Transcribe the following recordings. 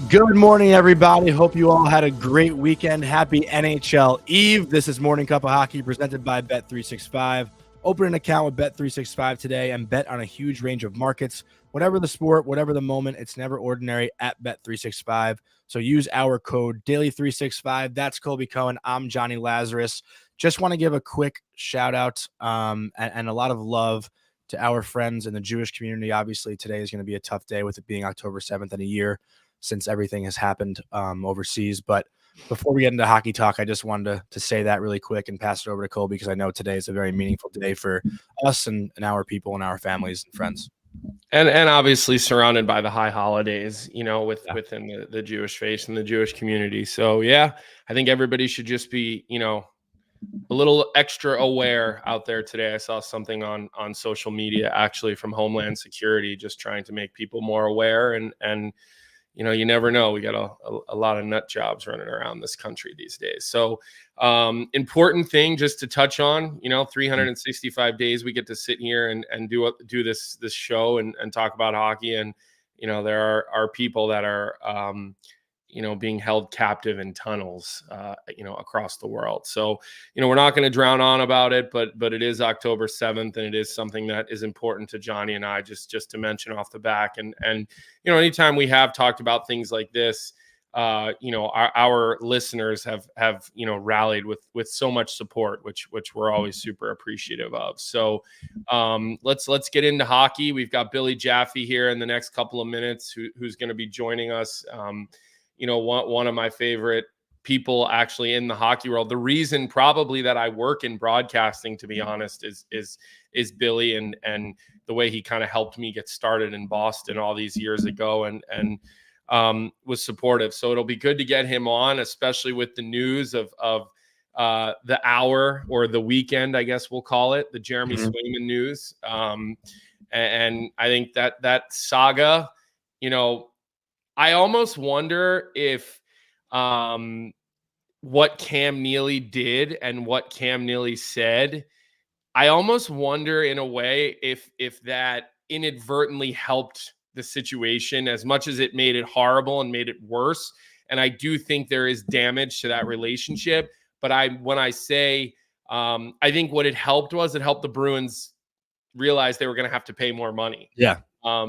Good morning, everybody. Hope you all had a great weekend. Happy NHL Eve. This is Morning Cup of Hockey presented by Bet365. Open an account with Bet365 today and bet on a huge range of markets. Whatever the sport, whatever the moment, it's never ordinary at Bet365. So use our code DAILY365. That's Colby Cohen. I'm Jonny Lazarus. Just want to give a quick shout out and a lot of love to our friends in the Jewish community. Obviously, today is going to be a tough day with it being October 7th in a year since everything has happened overseas. But before we get into hockey talk, I just wanted to say that really quick and pass it over to Cole because I know today is a very meaningful day for us and our people and our families and friends. And obviously surrounded by the high holidays, within the Jewish faith and the Jewish community. So, yeah, I think everybody should just be, a little extra aware out there today. I saw something on social media actually from Homeland Security, just trying to make people more aware and you never know. We got a lot of nut jobs running around this country these days. So important thing just to touch on, 365 days we get to sit here and do this show and talk about hockey. And, there are people that are, being held captive in tunnels, across the world. So, we're not going to drown on about it, but it is October 7th, and it is something that is important to Jonny and I just to mention off the back. And anytime we have talked about things like this, our listeners have rallied with so much support, which we're always super appreciative of. So let's get into hockey. We've got Billy Jaffe here in the next couple of minutes, who's going to be joining us. One of my favorite people actually in the hockey world. The reason probably that I work in broadcasting, to be honest, is Billy and the way he kind of helped me get started in Boston all these years ago and was supportive. So it'll be good to get him on, especially with the news of the hour or the weekend, I guess we'll call it, the Jeremy Swayman news. And I think that saga, I almost wonder if what Cam Neely did and what Cam Neely said, I almost wonder in a way if that inadvertently helped the situation as much as it made it horrible and made it worse. And I do think there is damage to that relationship. But when I say I think what it helped the Bruins realize they were going to have to pay more money. Yeah.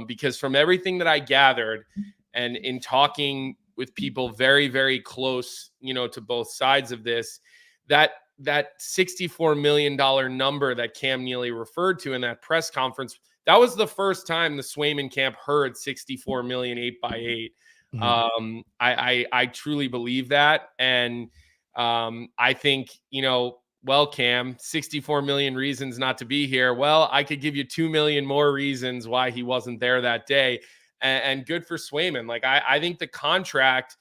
Because from everything that I gathered, and in talking with people very, very close, to both sides of this, that $64 million number that Cam Neely referred to in that press conference, that was the first time the Swayman camp heard 64 million 8x8. I truly believe that. And I think, well, Cam, 64 million reasons not to be here. Well, I could give you 2 million more reasons why he wasn't there that day. And good for Swayman. Like I think the contract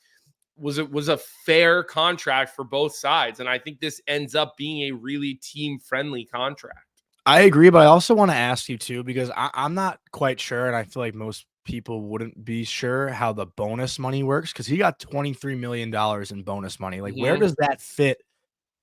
was a fair contract for both sides, and I think this ends up being a really team friendly contract. I agree, but I also want to ask you too because I'm not quite sure, and I feel like most people wouldn't be sure how the bonus money works because he got $23 million in bonus money. Like, where does that fit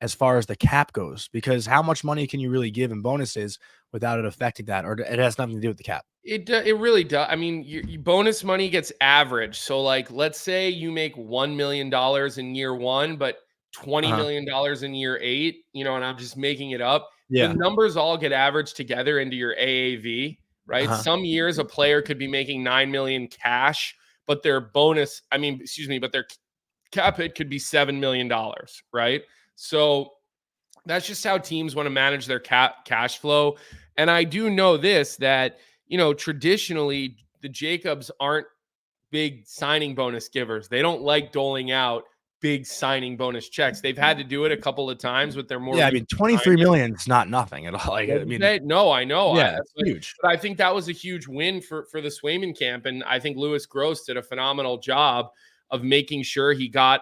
as far as the cap goes? Because how much money can you really give in bonuses without it affecting that, or it has nothing to do with the cap? It really does. I mean, your bonus money gets averaged. So, like, let's say you make $1 million in year one, but $20 million in year 8. And I'm just making it up. Yeah, the numbers all get averaged together into your AAV, right? Some years a player could be making $9 million cash, but their but their cap hit could be $7 million, right? So that's just how teams want to manage their cash flow. And I do know this, that traditionally the Jacobs aren't big signing bonus givers. They don't like doling out big signing bonus checks. They've had to do it a couple of times with their more. Yeah, I mean, 23 million is not nothing at all. Like, I mean, no, I know. Yeah, it's huge. But I think that was a huge win for the Swayman camp. And I think Louis Gross did a phenomenal job of making sure he got,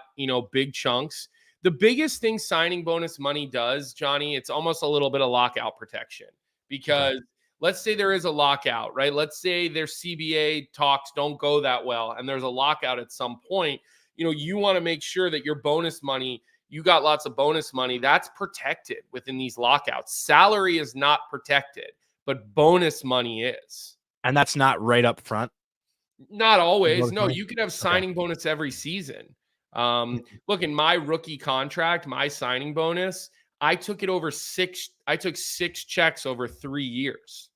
big chunks. The biggest thing signing bonus money does, Jonny, it's almost a little bit of lockout protection because let's say there is a lockout, right? Let's say their CBA talks don't go that well and there's a lockout at some point. You want to make sure that your bonus money, you got lots of bonus money, that's protected within these lockouts. Salary is not protected, but bonus money is. And that's not right up front? Not always. No, you could have signing bonus every season. Look, in my rookie contract, my signing bonus, I took six checks over 3 years.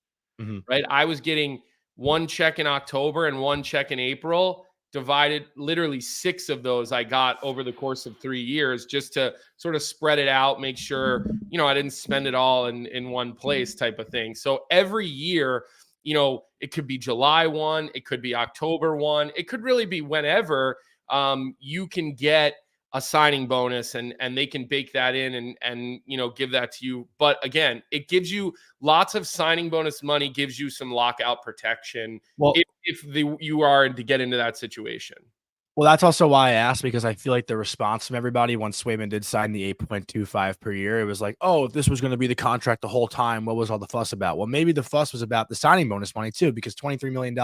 Right? I was getting one check in October and one check in April, divided literally 6 of those I got over the course of 3 years, just to sort of spread it out, make sure, I didn't spend it all in one place type of thing. So every year, it could be July 1, it could be October 1, it could really be whenever you can get a signing bonus, and they can bake that in and give that to you. But again, it gives you lots of signing bonus money, gives you some lockout protection if you are to get into that situation. Well, that's also why I asked, because I feel like the response from everybody once Swayman did sign the 8.25 per year, it was like, oh, if this was going to be the contract the whole time, what was all the fuss about? Well, maybe the fuss was about the signing bonus money too, because $23 million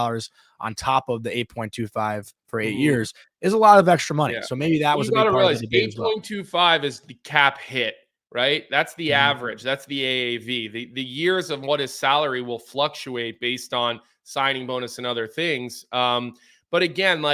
on top of the 8.25 for 8 years is a lot of extra money. Yeah. So maybe that was a big part of the debate as well. 8.25 is the cap hit, right? That's the average. That's the AAV. The years of what his salary will fluctuate based on signing bonus and other things. But again,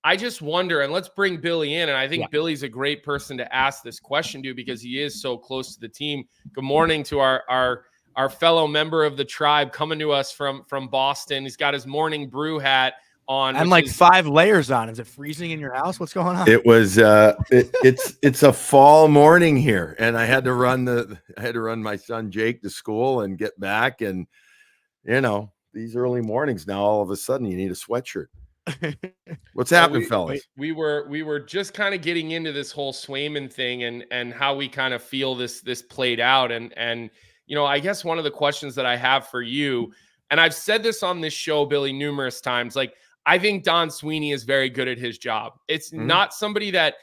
I just wonder, and let's bring Billy in. And I think Billy's a great person to ask this question to, because he is so close to the team. Good morning to our fellow member of the tribe coming to us from Boston. He's got his morning brew hat on. And 5 layers on. Is it freezing in your house? What's going on? It was it's a fall morning here, and I had to run my son Jake to school and get back. And these early mornings now, all of a sudden you need a sweatshirt. What's happening, fellas? We were just kind of getting into this whole Swayman thing and how we kind of feel this played out. And I guess one of the questions that I have for you, and I've said this on this show, Billy, numerous times, I think Don Sweeney is very good at his job. It's not somebody that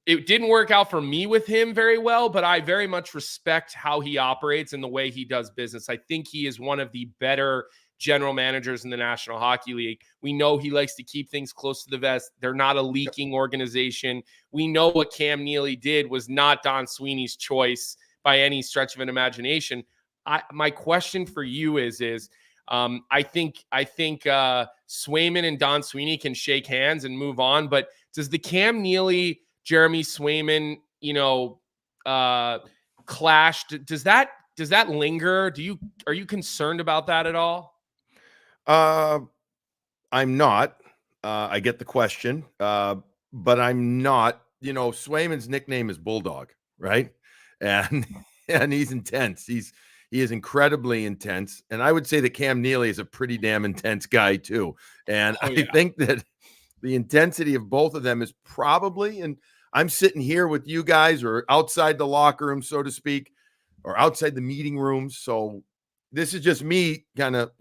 it didn't work out for me with him very well, but I very much respect how he operates and the way he does business. I think he is one of the better general managers in the National Hockey League. We know he likes to keep things close to the vest. They're not a leaking organization. We know what Cam Neely did was not Don Sweeney's choice by any stretch of an imagination. My question for you is I think Swayman and Don Sweeney can shake hands and move on, but does the Cam Neely, Jeremy Swayman, clash? Does that linger? Are you concerned about that at all? I'm not. I get the question, but I'm not. Swayman's nickname is Bulldog, right? And he's intense. He is incredibly intense, and I would say that Cam Neely is a pretty damn intense guy too. And I think that the intensity of both of them is probably, and I'm sitting here with you guys, or outside the locker room, so to speak, or outside the meeting rooms. So this is just me kind of,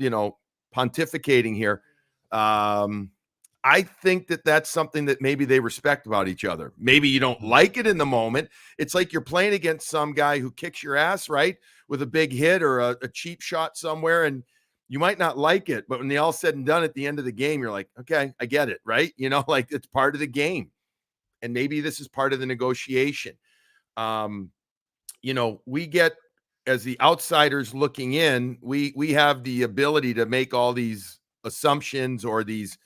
pontificating here. I think that that's something that maybe they respect about each other. Maybe you don't like it in the moment. It's like you're playing against some guy who kicks your ass, right, with a big hit or a cheap shot somewhere, and you might not like it, but when they all said and done at the end of the game, you're like, okay, I get it, right? It's part of the game, and maybe this is part of the negotiation. We get, as the outsiders looking in, we have the ability to make all these assumptions or these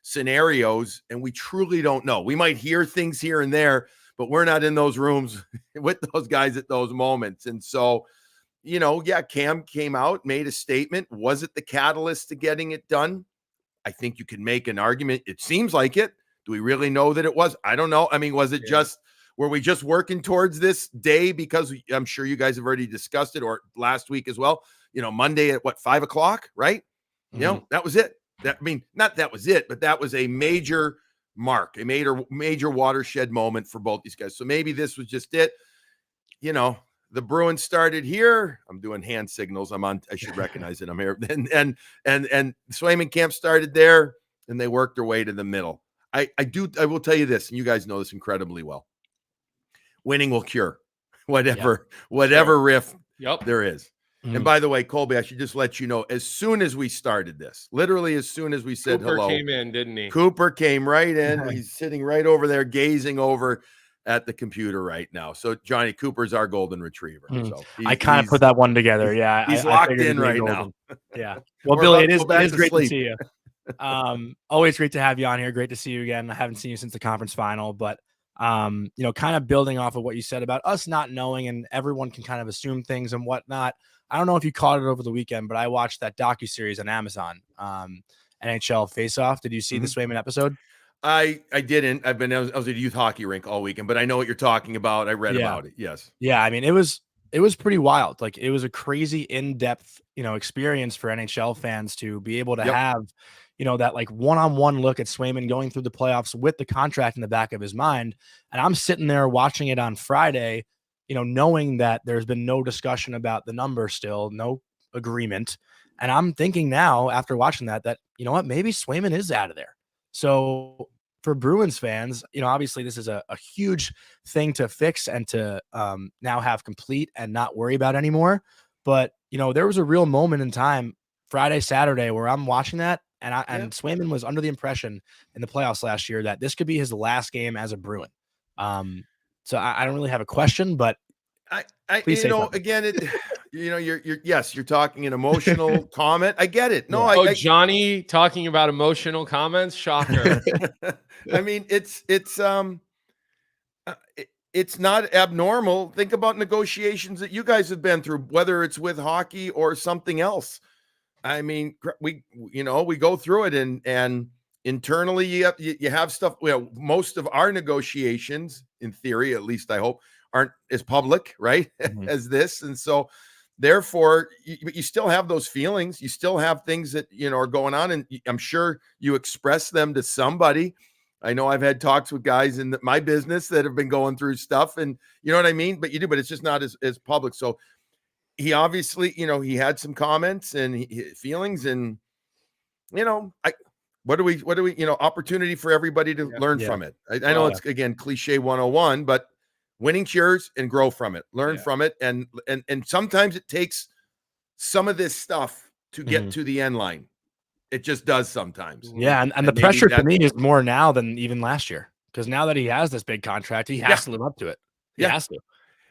scenarios, and we truly don't know. We might hear things here and there, but we're not in those rooms with those guys at those moments. And so, Cam came out, made a statement. Was it the catalyst to getting it done? I think you can make an argument. It seems like it. Do we really know that it was? I don't know. I mean, was it were we just working towards this day? Because I'm sure you guys have already discussed it, or last week as well, Monday at 5:00, right? That was it. Not that was it, but that was a major mark, a major watershed moment for both these guys. So maybe this was just it. The Bruins started here. I'm doing hand signals. I should recognize it. I'm here. And Swayman camp started there, and they worked their way to the middle. I will tell you this, and you guys know this incredibly well. Winning will cure whatever rift there is. And by the way, Colby, I should just let you know, as soon as we started this, literally as soon as we said Cooper hello, came in, didn't he? Cooper came right in. He's sitting right over there, gazing over at the computer right now. So Johnny Cooper's our golden retriever. So I kind of put that one together. Yeah, he's locked in right now. Yeah. Well, Billy, it is great to see you. Always great to have you on here. Great to see you again. I haven't seen you since the conference final, but kind of building off of what you said about us not knowing, and everyone can kind of assume things and whatnot. I don't know if you caught it over the weekend, but I watched that docuseries on Amazon, NHL Face Off. Did you see the Swayman episode? I didn't. I was at a youth hockey rink all weekend, but I know what you're talking about. I read about it. Yes. Yeah. I mean, it was pretty wild. Like, it was a crazy in-depth, experience for NHL fans to be able to have, that like one-on-one look at Swayman going through the playoffs with the contract in the back of his mind. And I'm sitting there watching it on Friday, knowing that there's been no discussion about the number still, no agreement. And I'm thinking now, after watching that, you know what, maybe Swayman is out of there. So for Bruins fans, obviously this is a huge thing to fix and to now have complete and not worry about anymore. But, there was a real moment in time, Friday, Saturday, where I'm watching that, and Swayman was under the impression in the playoffs last year that this could be his last game as a Bruin. So I don't really have a question, but again, you're talking an emotional comment. I get it. No, Johnny talking about emotional comments. Shocker. I mean, it's not abnormal. Think about negotiations that you guys have been through, whether it's with hockey or something else. I mean, we go through it, and internally you have stuff. Well, most of our negotiations, in theory, at least I hope, aren't as public, right, as this. And so therefore you still have those feelings. You still have things that, are going on. And I'm sure you express them to somebody. I know I've had talks with guys in my business that have been going through stuff, and you know what I mean? But you do, but it's just not as public. So he obviously, he had some comments and feelings, and, what do we, opportunity for everybody to learn from it. I know it's, again, cliche 101, but winning's yours, and grow from it, learn from it. And sometimes it takes some of this stuff to get to the end line. It just does sometimes. Yeah. And the pressure to me is more now than even last year, because now that he has this big contract, he has to live up to it. He has to.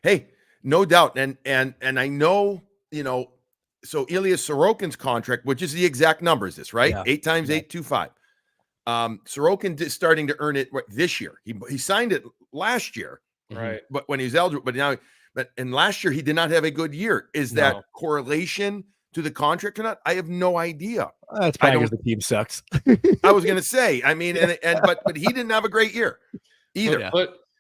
Hey, no doubt. And I know, so Ilya Sorokin's contract, which is the exact numbers, this, right? 8 times 825. Sorokin is starting to earn it this year. He signed it last year. Right. But when he's eligible, and last year he did not have a good year. Is that correlation to the contract or not? I have no idea. That's probably because the team sucks. I was going to say, I mean, but he didn't have a great year either.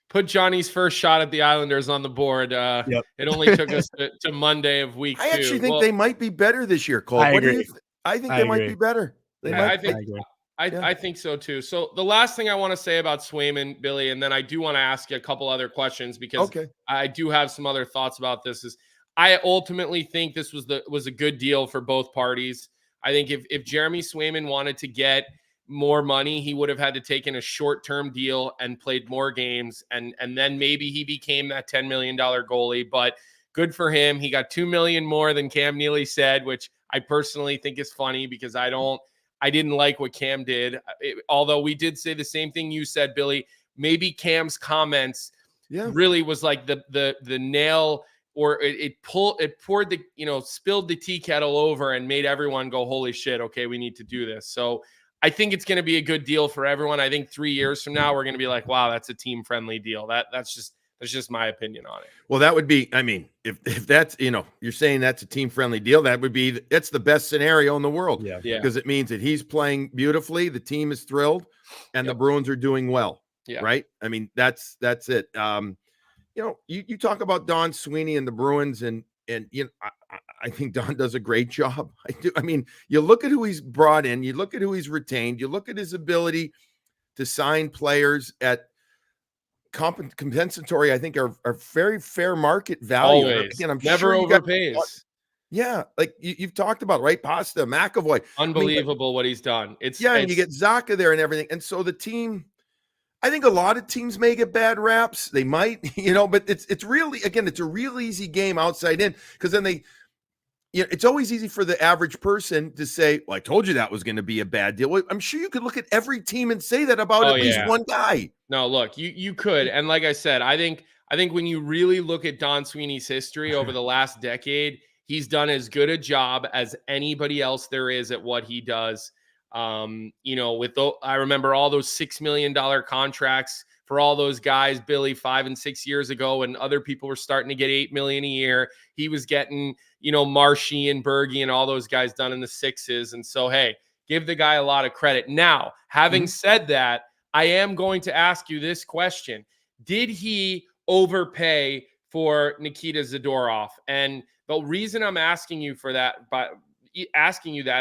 Put Johnny's first shot at the Islanders on the board. It only took us to Monday of week 2. I actually think they might be better this year, Cole. I think they might be better. I think so too. So the last thing I want to say about Swayman, Billy, and then I do want to ask you a couple other questions, because I do have some other thoughts about this. Is I ultimately think this was a good deal for both parties. I think if Jeremy Swayman wanted to get more money, he would have had to take in a short-term deal and played more games, and then maybe he became that $10 million goalie. But good for him. He got $2 million more than Cam Neely said, which I personally think is funny, because I didn't like what Cam did. Although we did say the same thing you said, Billy. Maybe Cam's comments really was like the nail, or it poured the, spilled the tea kettle over and made everyone go, holy shit, okay, we need to do this. So I think it's going to be a good deal for everyone. I think 3 years from now, we're going to be like, wow, that's a team-friendly deal. That's just my opinion on it. Well, that would be, I mean, if that's, you're saying that's a team-friendly deal, it's the best scenario in the world. Yeah. Because it means that he's playing beautifully, the team is thrilled, and the Bruins are doing well. Yeah. Right? I mean, that's it. You talk about Don Sweeney and the Bruins, and I think Don does a great job. I do. I mean, you look at who he's brought in, you look at who he's retained, you look at his ability to sign players at compensatory, I think, are very fair market value. Always. Again, I'm never sure overpays. Like you've talked about, right? Pasta, McAvoy. Unbelievable what he's done. And you get Zaka there and everything. And so the team, I think a lot of teams may get bad raps. They might, but it's really, again, it's a real easy game outside in, because then it's always easy for the average person to say, well, I told you that was going to be a bad deal. Well, I'm sure you could look at every team and say that about at least one guy. No, look, you could. And like I said, I think when you really look at Don Sweeney's history over the last decade, he's done as good a job as anybody else there is at what he does. I remember all those $6 million contracts for all those guys, Billy, 5 and 6 years ago, and other people were starting to get $8 million a year. He was getting, Marshy and Bergie and all those guys done in the sixes. And so, hey, give the guy a lot of credit. Now, having said that, I am going to ask you this question. Did he overpay for Nikita Zadorov? And the reason I'm asking you that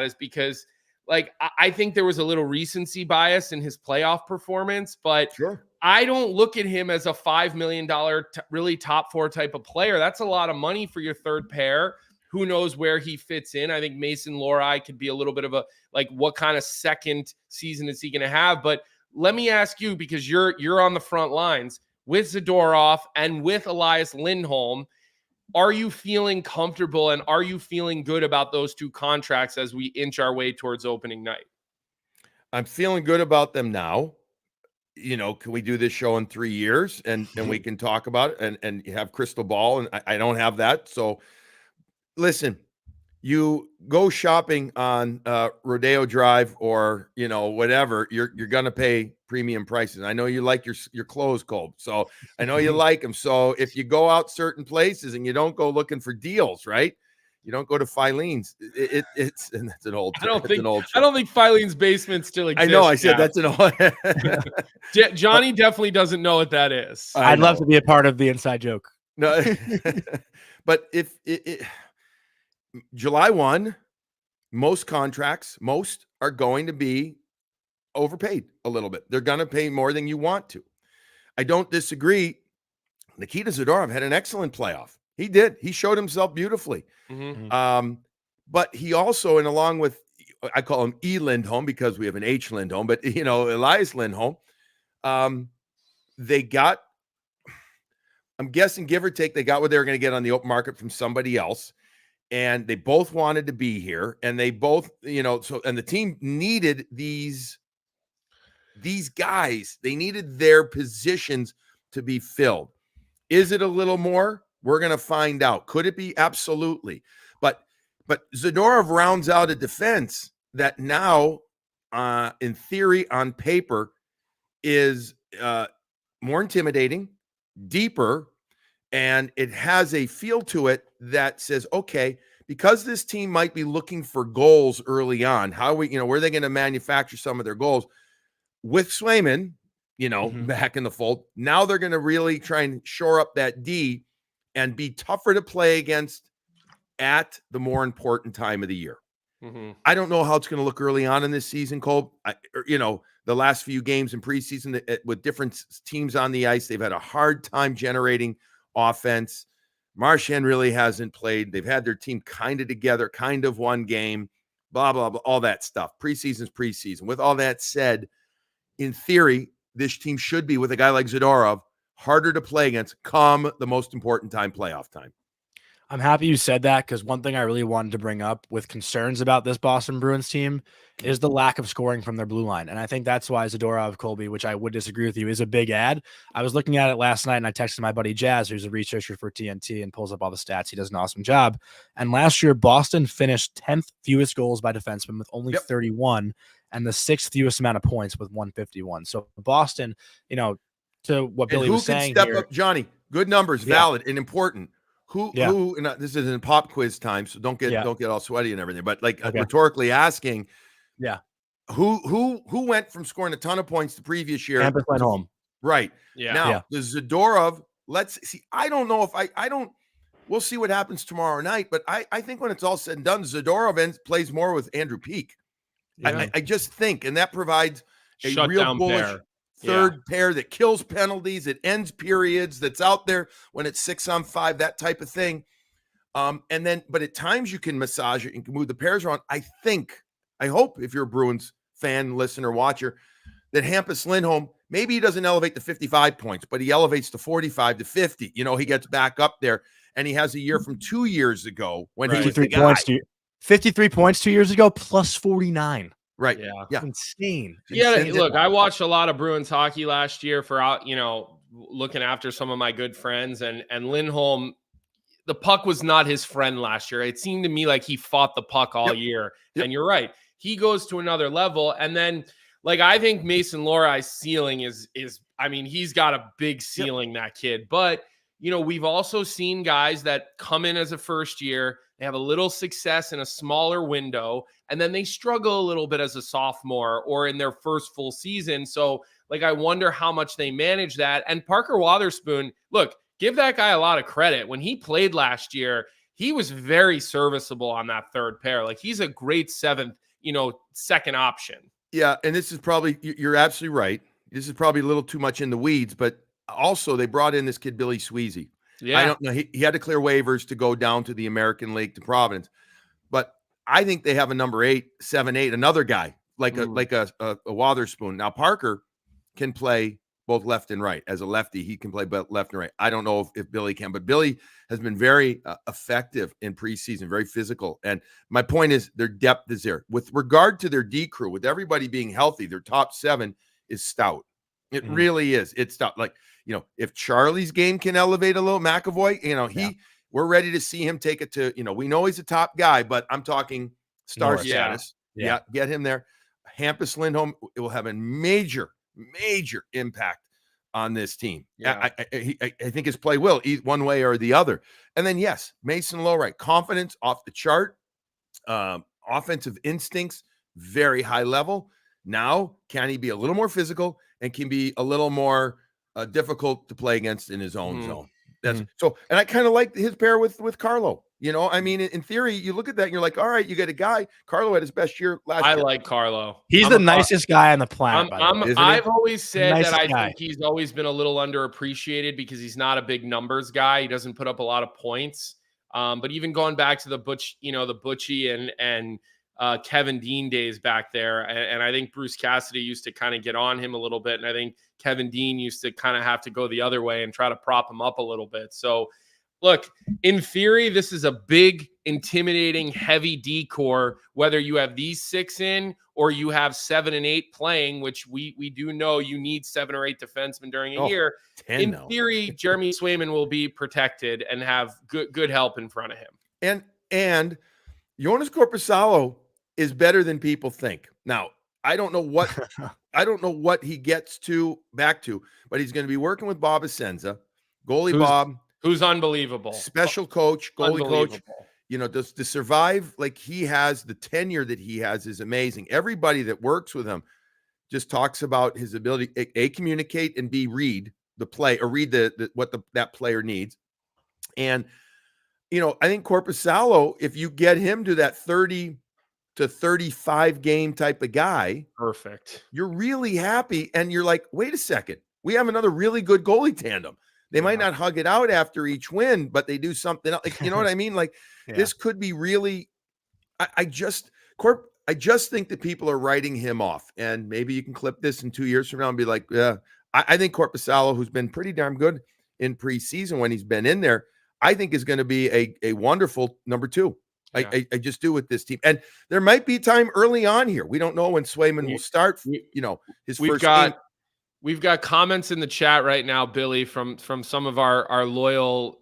is because, I think there was a little recency bias in his playoff performance, but Sure. I don't look at him as a $5 million really top four type of player. That's a lot of money for your third pair. Who knows where he fits in? I think Mason Lohrei could be a little bit of what kind of second season is he going to have? But let me ask you, because you're on the front lines with Zadorov and with Elias Lindholm. Are you feeling comfortable and are you feeling good about those two contracts as we inch our way towards opening night? I'm feeling good about them now. Can we do this show in 3 years and we can talk about it and have crystal ball? And I don't have that. So listen, you go shopping on Rodeo Drive or, whatever, you're going to pay premium prices. I know you like your clothes, Colb. So I know you like them. So if you go out certain places and you don't go looking for deals, right? You don't go to Filene's. It's and that's an old. I don't think Filene's basement still exists. I know. I said that's an old. Johnny definitely doesn't know what that is. I'd love to be a part of the inside joke. No, but if July 1, most contracts are going to be overpaid a little bit. They're going to pay more than you want to. I don't disagree. Nikita Zadorov had an excellent playoff. He did. He showed himself beautifully. But he also, and along with, I call him E. Lindholm because we have an H. Lindholm, but Elias Lindholm, they got, I'm guessing give or take, they got what they were going to get on the open market from somebody else. And they both wanted to be here, and they both, and the team needed these guys. They needed their positions to be filled. Is it a little more? We're going to find out. Could it be? Absolutely. But Zadorov rounds out a defense that now, in theory, on paper, is more intimidating, deeper, and it has a feel to it that says, okay, because this team might be looking for goals early on, where are they going to manufacture some of their goals? With Swayman, back in the fold, now they're going to really try and shore up that D and be tougher to play against at the more important time of the year. I don't know how it's going to look early on in this season, Cole. The last few games in preseason with different teams on the ice, they've had a hard time generating offense. Marchand really hasn't played. They've had their team kind of together, kind of one game, blah, blah, blah, all that stuff. Preseason's preseason. With all that said, in theory, this team should be, with a guy like Zadorov, harder to play against come the most important time, playoff time. I'm happy you said that, because one thing I really wanted to bring up with concerns about this Boston Bruins team is the lack of scoring from their blue line. And I think that's why Zadorov, Colby, which I would disagree with you, is a big ad. I was looking at it last night and I texted my buddy Jazz, who's a researcher for TNT and pulls up all the stats. He does an awesome job. And last year, Boston finished 10th fewest goals by defensemen with only 31 and the 6th fewest amount of points with 151. So Boston, to what Billy was saying step here, up, Johnny, good numbers, valid and important. Who, and this isn't pop quiz time, so don't get all sweaty and everything, but rhetorically asking, who went from scoring a ton of points the previous year? Tampa went home. Right. Now, the Zadorov, let's see. I don't know if we'll see what happens tomorrow night, but I think when it's all said and done, Zadorov plays more with Andrew Peeke. I just think, and that provides a real bullish third pair that kills penalties, it ends periods, that's out there when it's 6-on-5, that type of thing. But at times you can massage it and can move the pairs around. I hope, if you're a Bruins fan, listener, watcher, that Hampus Lindholm, maybe he doesn't elevate to 55 points, but he elevates to 45 to 50. He gets back up there, and he has a year from 2 years ago when he was the guy. 53 points 2 years ago, plus 49. Right. Yeah. Insane. Look, I watched a lot of Bruins hockey last year looking after some of my good friends, and Lindholm, the puck was not his friend last year. It seemed to me like he fought the puck all year. And you're right. he goes to another level. And then, like, I think Mason Lohrei's ceiling is I mean, he's got a big ceiling, that kid. But, you know, we've also seen guys that come in as a first year, they have a little success in a smaller window, and then they struggle a little bit as a sophomore or in their first full season. So, like, I wonder how much they manage that. And Parker Wotherspoon, look, give that guy a lot of credit. When he played last year, he was very serviceable on that third pair. Like, he's a great seventh, you know, second option. Yeah, and this is probably, you're absolutely right. This is probably a little too much in the weeds, but also they brought in this kid, Billy Sweezy. Yeah. I don't know. He had to clear waivers to go down to the American League to Providence, but I think they have a number 8, 7, 8, another guy like a Wotherspoon. Now Parker can play both left and right. As a lefty, he can play both left and right. I don't know if Billy can, but Billy has been very effective in preseason, very physical. And my point is their depth is there. With regard to their D crew, with everybody being healthy, their top 7 is stout. It really is. It's stout. Like, you know, if Charlie's game can elevate a little, McAvoy, you know, we're ready to see him take it to, you know, we know he's a top guy, but I'm talking star status. Yeah, get him there. Hampus Lindholm, it will have a major impact on this team. Yeah. I think his play will either one way or the other. And then, yes, Mason Lohrei, confidence off the chart, offensive instincts, very high level. Now, can he be a little more physical and can be a little more difficult to play against in his own zone? That's so, and I kind of like his pair with Carlo. You know, I mean, in theory, you look at that and you're like, all right, you got a guy. Carlo had his best year last year. I like Carlo. He's the nicest guy on the planet. I've always said that I think he's always been a little underappreciated because he's not a big numbers guy. He doesn't put up a lot of points. But even going back to the Butchie and Kevin Dean days back there, and I think Bruce Cassidy used to kind of get on him a little bit, and I think Kevin Dean used to kind of have to go the other way and try to prop him up a little bit. So, look, in theory, this is a big, intimidating, heavy D-core, whether you have these 6 in or you have 7 and 8 playing, which we do know you need 7 or 8 defensemen during a year. In theory, Jeremy Swayman will be protected and have good help in front of him. And Jonas Korpisalo is better than people think. Now, I don't know what he gets back to, but he's going to be working with Bob Essenza, Bob. Who's unbelievable. Special coach, goalie coach. You know, to survive like he has, the tenure that he has is amazing. Everybody that works with him just talks about his ability to communicate and read the play or read that player needs. And, you know, I think Korpisalo, if you get him to that 30 to 35 game type of guy, perfect. You're really happy. And you're like, wait a second, we have another really good goalie tandem. They might not hug it out after each win, but they do something else. Like, you know what I mean? Like this could be really, I just think that people are writing him off, and maybe you can clip this in 2 years from now and be like, yeah, I think Korpisalo, who's been pretty darn good in preseason when he's been in there, I think is going to be a wonderful number 2. I just do with this team. And there might be time early on here. We don't know when Swayman will start, you know, his first game. We've got comments in the chat right now, Billy, from some of our loyal,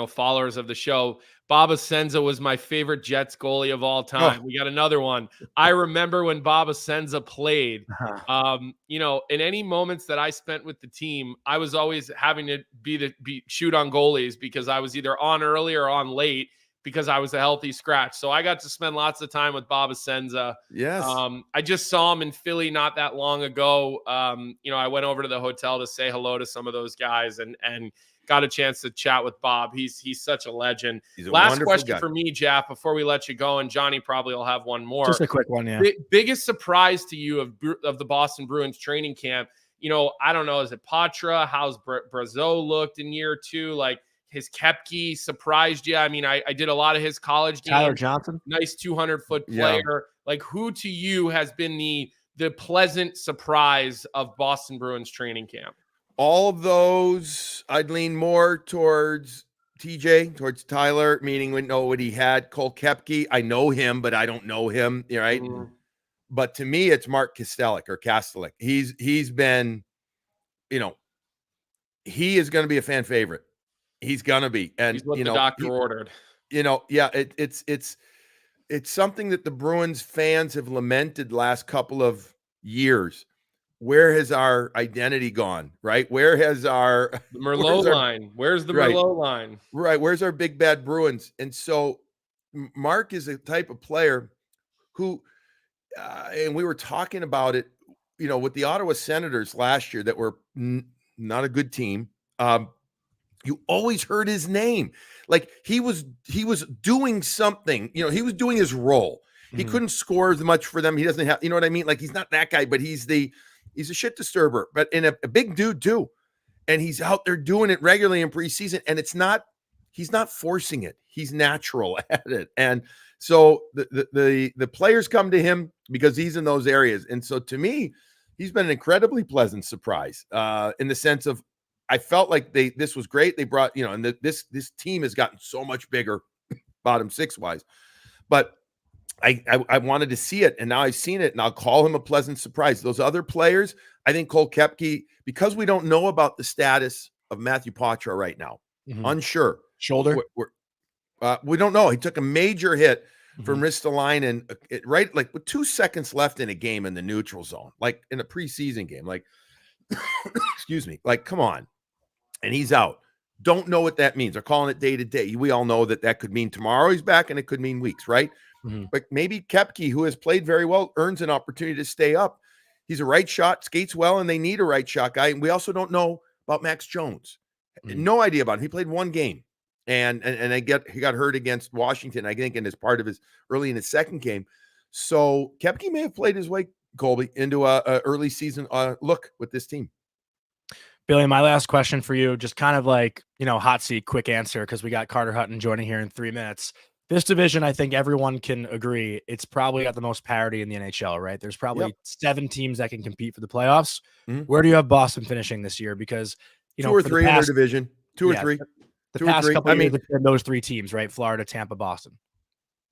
followers of the show. Bob Essenza was my favorite Jets goalie of all time. We got another one. I remember when Bob Essenza played. In any moments that I spent with the team, I was always having to shoot on goalies because I was either on early or on late, because I was a healthy scratch. So I got to spend lots of time with Bob Essenza. Yes. I just saw him in Philly not that long ago. I went over to the hotel to say hello to some of those guys and got a chance to chat with Bob. He's such a legend. Last question for me, Jaff, before we let you go, and Johnny probably will have one more. Just a quick one, yeah. Biggest surprise to you of the Boston Bruins training camp? You know, I don't know, is it Patra? How's Brazeau looked in year 2? Like, his Kepke surprised you? I mean, I did a lot of his college games. Tyler Johnson, nice 200-foot player. Yeah. Like, who to you has been the pleasant surprise of Boston Bruins training camp? All of those, I'd lean more towards TJ, towards Tyler, meaning we know what he had. Cole Kepke, I know him, but I don't know him, right? Mm-hmm. But to me, it's Mark Kastelik. He's been, he is going to be a fan favorite. He's gonna be, and he's what the doctor ordered. It's it's something that the Bruins fans have lamented last couple of years. Where has our identity gone, right? Where has our the Merlot line? Where's the Merlot line? Right. Where's our big bad Bruins? And so Mark is a type of player who, and we were talking about it, with the Ottawa Senators last year that were not a good team. You always heard his name. Like he was doing something, he was doing his role. He couldn't score as much for them. He doesn't have, you know what I mean? Like he's not that guy, but he's a shit disturber, but in a big dude too. And he's out there doing it regularly in preseason. And he's not forcing it. He's natural at it. And so the players come to him because he's in those areas. And so to me, he's been an incredibly pleasant surprise in the sense of, I felt like this was great. They brought, and this team has gotten so much bigger bottom six wise, but I wanted to see it, and now I've seen it, and I'll call him a pleasant surprise. Those other players, I think Cole Koepke, because we don't know about the status of Matthew Poitras right now, unsure. Shoulder? We don't know. He took a major hit from Ristolainen, right, like with 2 seconds left in a game in the neutral zone, like in a preseason game, like, excuse me, like, come on. And he's out. Don't know what that means. They're calling it day to day. We all know that could mean tomorrow he's back, and it could mean weeks, right? But maybe Koepke, who has played very well, earns an opportunity to stay up. He's a right shot, skates well, and they need a right shot guy. And we also don't know about Max Jones. No idea about him. He played one game, and he got hurt against Washington, I think, early in his second game. So Koepke may have played his way, Colby, into a early season look with this team. Billy, my last question for you, just kind of like, hot seat, quick answer, because we got Carter Hutton joining here in 3 minutes. This division, I think everyone can agree, it's probably got the most parity in the NHL, right? There's probably 7 teams that can compete for the playoffs. Where do you have Boston finishing this year? Because, 2 or 3 in their division. 2 or 3. The past couple of years, it's been those 3 teams, right? Florida, Tampa, Boston.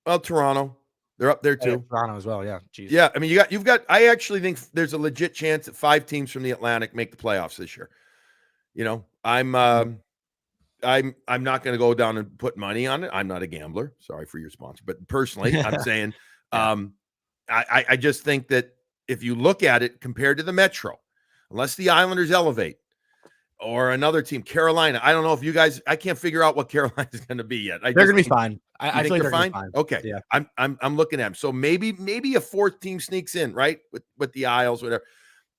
Well, Toronto. They're up there too. Toronto as well, yeah. Jeez. Yeah, I mean, you've got. I actually think there's a legit chance that 5 teams from the Atlantic make the playoffs this year. I'm not going to go down and put money on it. I'm not a gambler. Sorry for your sponsor, but personally, I'm saying, I just think that if you look at it compared to the Metro, unless the Islanders elevate or another team, Carolina, I don't know if you guys. I can't figure out what Carolina's going to be yet. They're going to be fine. I think like they're fine. Okay, yeah. I'm looking at them. So maybe a 4th team sneaks in, right, with the Isles, whatever.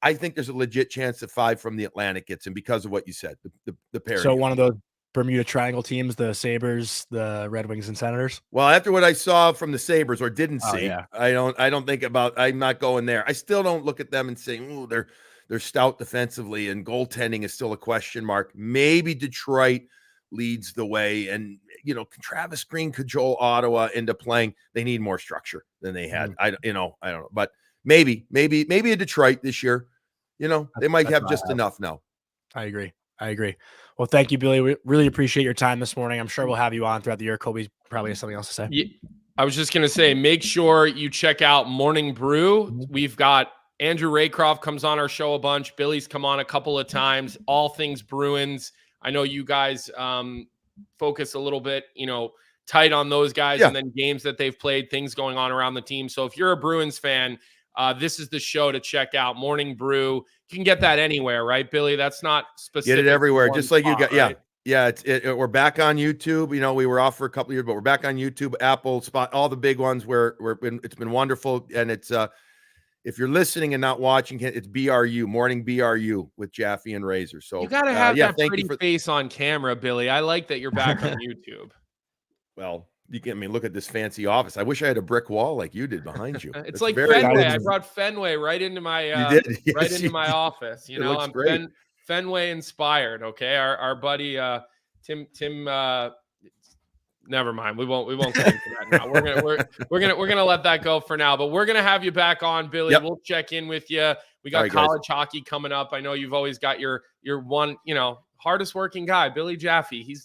I think there's a legit chance that 5 from the Atlantic gets in because of what you said, the parity. So one of those Bermuda Triangle teams, the Sabres, the Red Wings, and Senators. Well, after what I saw from the Sabres or didn't see, I don't think about. I'm not going there. I still don't look at them and say, "Ooh, they're stout defensively," and goaltending is still a question mark. Maybe Detroit leads the way, and can Travis Green cajole Ottawa into playing? They need more structure than they had. I don't know, but maybe a Detroit this year. They might have just enough now. I agree. Well, thank you, Billy. We really appreciate your time this morning. I'm sure we'll have you on throughout the year. Colby probably has something else to say. Yeah, I was just going to say, make sure you check out Morning Brew. We've got Andrew Raycroft comes on our show a bunch. Billy's come on a couple of times. All things Bruins. I know you guys focus a little bit, tight on those guys and then games that they've played, things going on around the team. So if you're a Bruins fan, this is the show to check out. Morning Brew. You can get that anywhere, right, Billy? That's not specific. Get it everywhere, just like spot, you got. right? Yeah. We're back on YouTube. We were off for a couple of years, but we're back on YouTube, Apple, Spot, all the big ones. It's been wonderful, and it's if you're listening and not watching, it's BRU, Morning BRU with Jaffe and Razor. So you got to have that pretty face on camera, Billy. I like that you're back on YouTube. Well, look at this fancy office. I wish I had a brick wall like you did behind you. It's like Fenway. I brought Fenway right into my my office. I'm Fenway inspired. Okay, our buddy Tim. Never mind. We won't get into that now. We're gonna let that go for now. But we're gonna have you back on, Billy. Yep. We'll check in with you. We got college hockey coming up. I know you've always got your one hardest working guy, Billy Jaffe.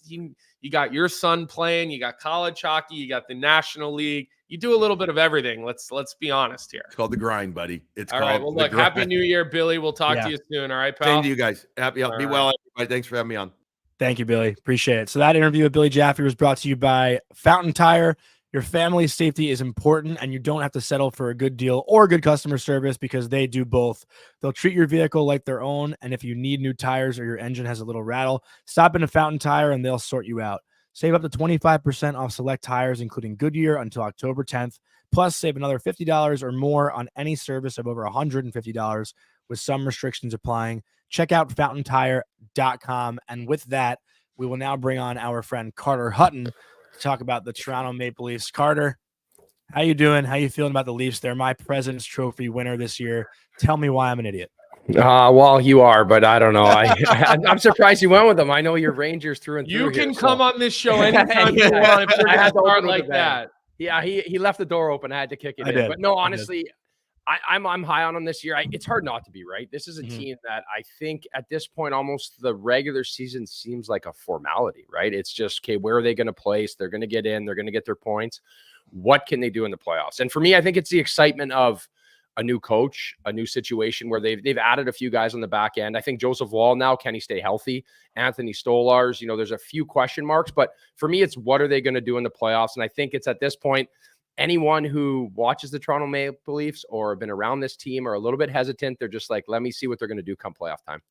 You got your son playing, you got college hockey, you got the National League. You do a little bit of everything. Let's be honest here. It's called the grind, buddy. It's all called right. Well, look, happy New Year, Billy. We'll talk to you soon. All right, pal. Same to you guys. Be well, everybody. Thanks for having me on. Thank you, Billy. Appreciate it. So that interview with Billy Jaffe was brought to you by Fountain Tire. Your family's safety is important, and you don't have to settle for a good deal or good customer service because they do both. They'll treat your vehicle like their own, and if you need new tires or your engine has a little rattle, stop in a Fountain Tire and they'll sort you out. Save up to 25% off select tires, including Goodyear, until October 10th. Plus, save another $50 or more on any service of over $150 with some restrictions applying. Check out fountaintire.com. And with that, we will now bring on our friend Carter Hutton to talk about the Toronto Maple Leafs. Carter, how you doing? How you feeling about the Leafs? They're my President's Trophy winner this year. Tell me why I'm an idiot. Well, you are, but I don't know. I'm surprised you went with them. I know your Rangers through and through. You can come on this show anytime you want if you're going to start like that. Yeah, he left the door open. I had to kick it in. But no, honestly, I'm high on him this year. It's hard not to be, right? This is a team that I think at this point, almost the regular season seems like a formality, right? It's just, okay, where are they going to place? They're going to get in. They're going to get their points. What can they do in the playoffs? And for me, I think it's the excitement of a new coach, a new situation where they've added a few guys on the back end. I think Joseph Wall now, can he stay healthy? Anthony Stolarz, there's a few question marks, but for me, it's what are they going to do in the playoffs? And I think it's at this point, anyone who watches the Toronto Maple Leafs or have been around this team are a little bit hesitant. They're just like, let me see what they're going to do come playoff time.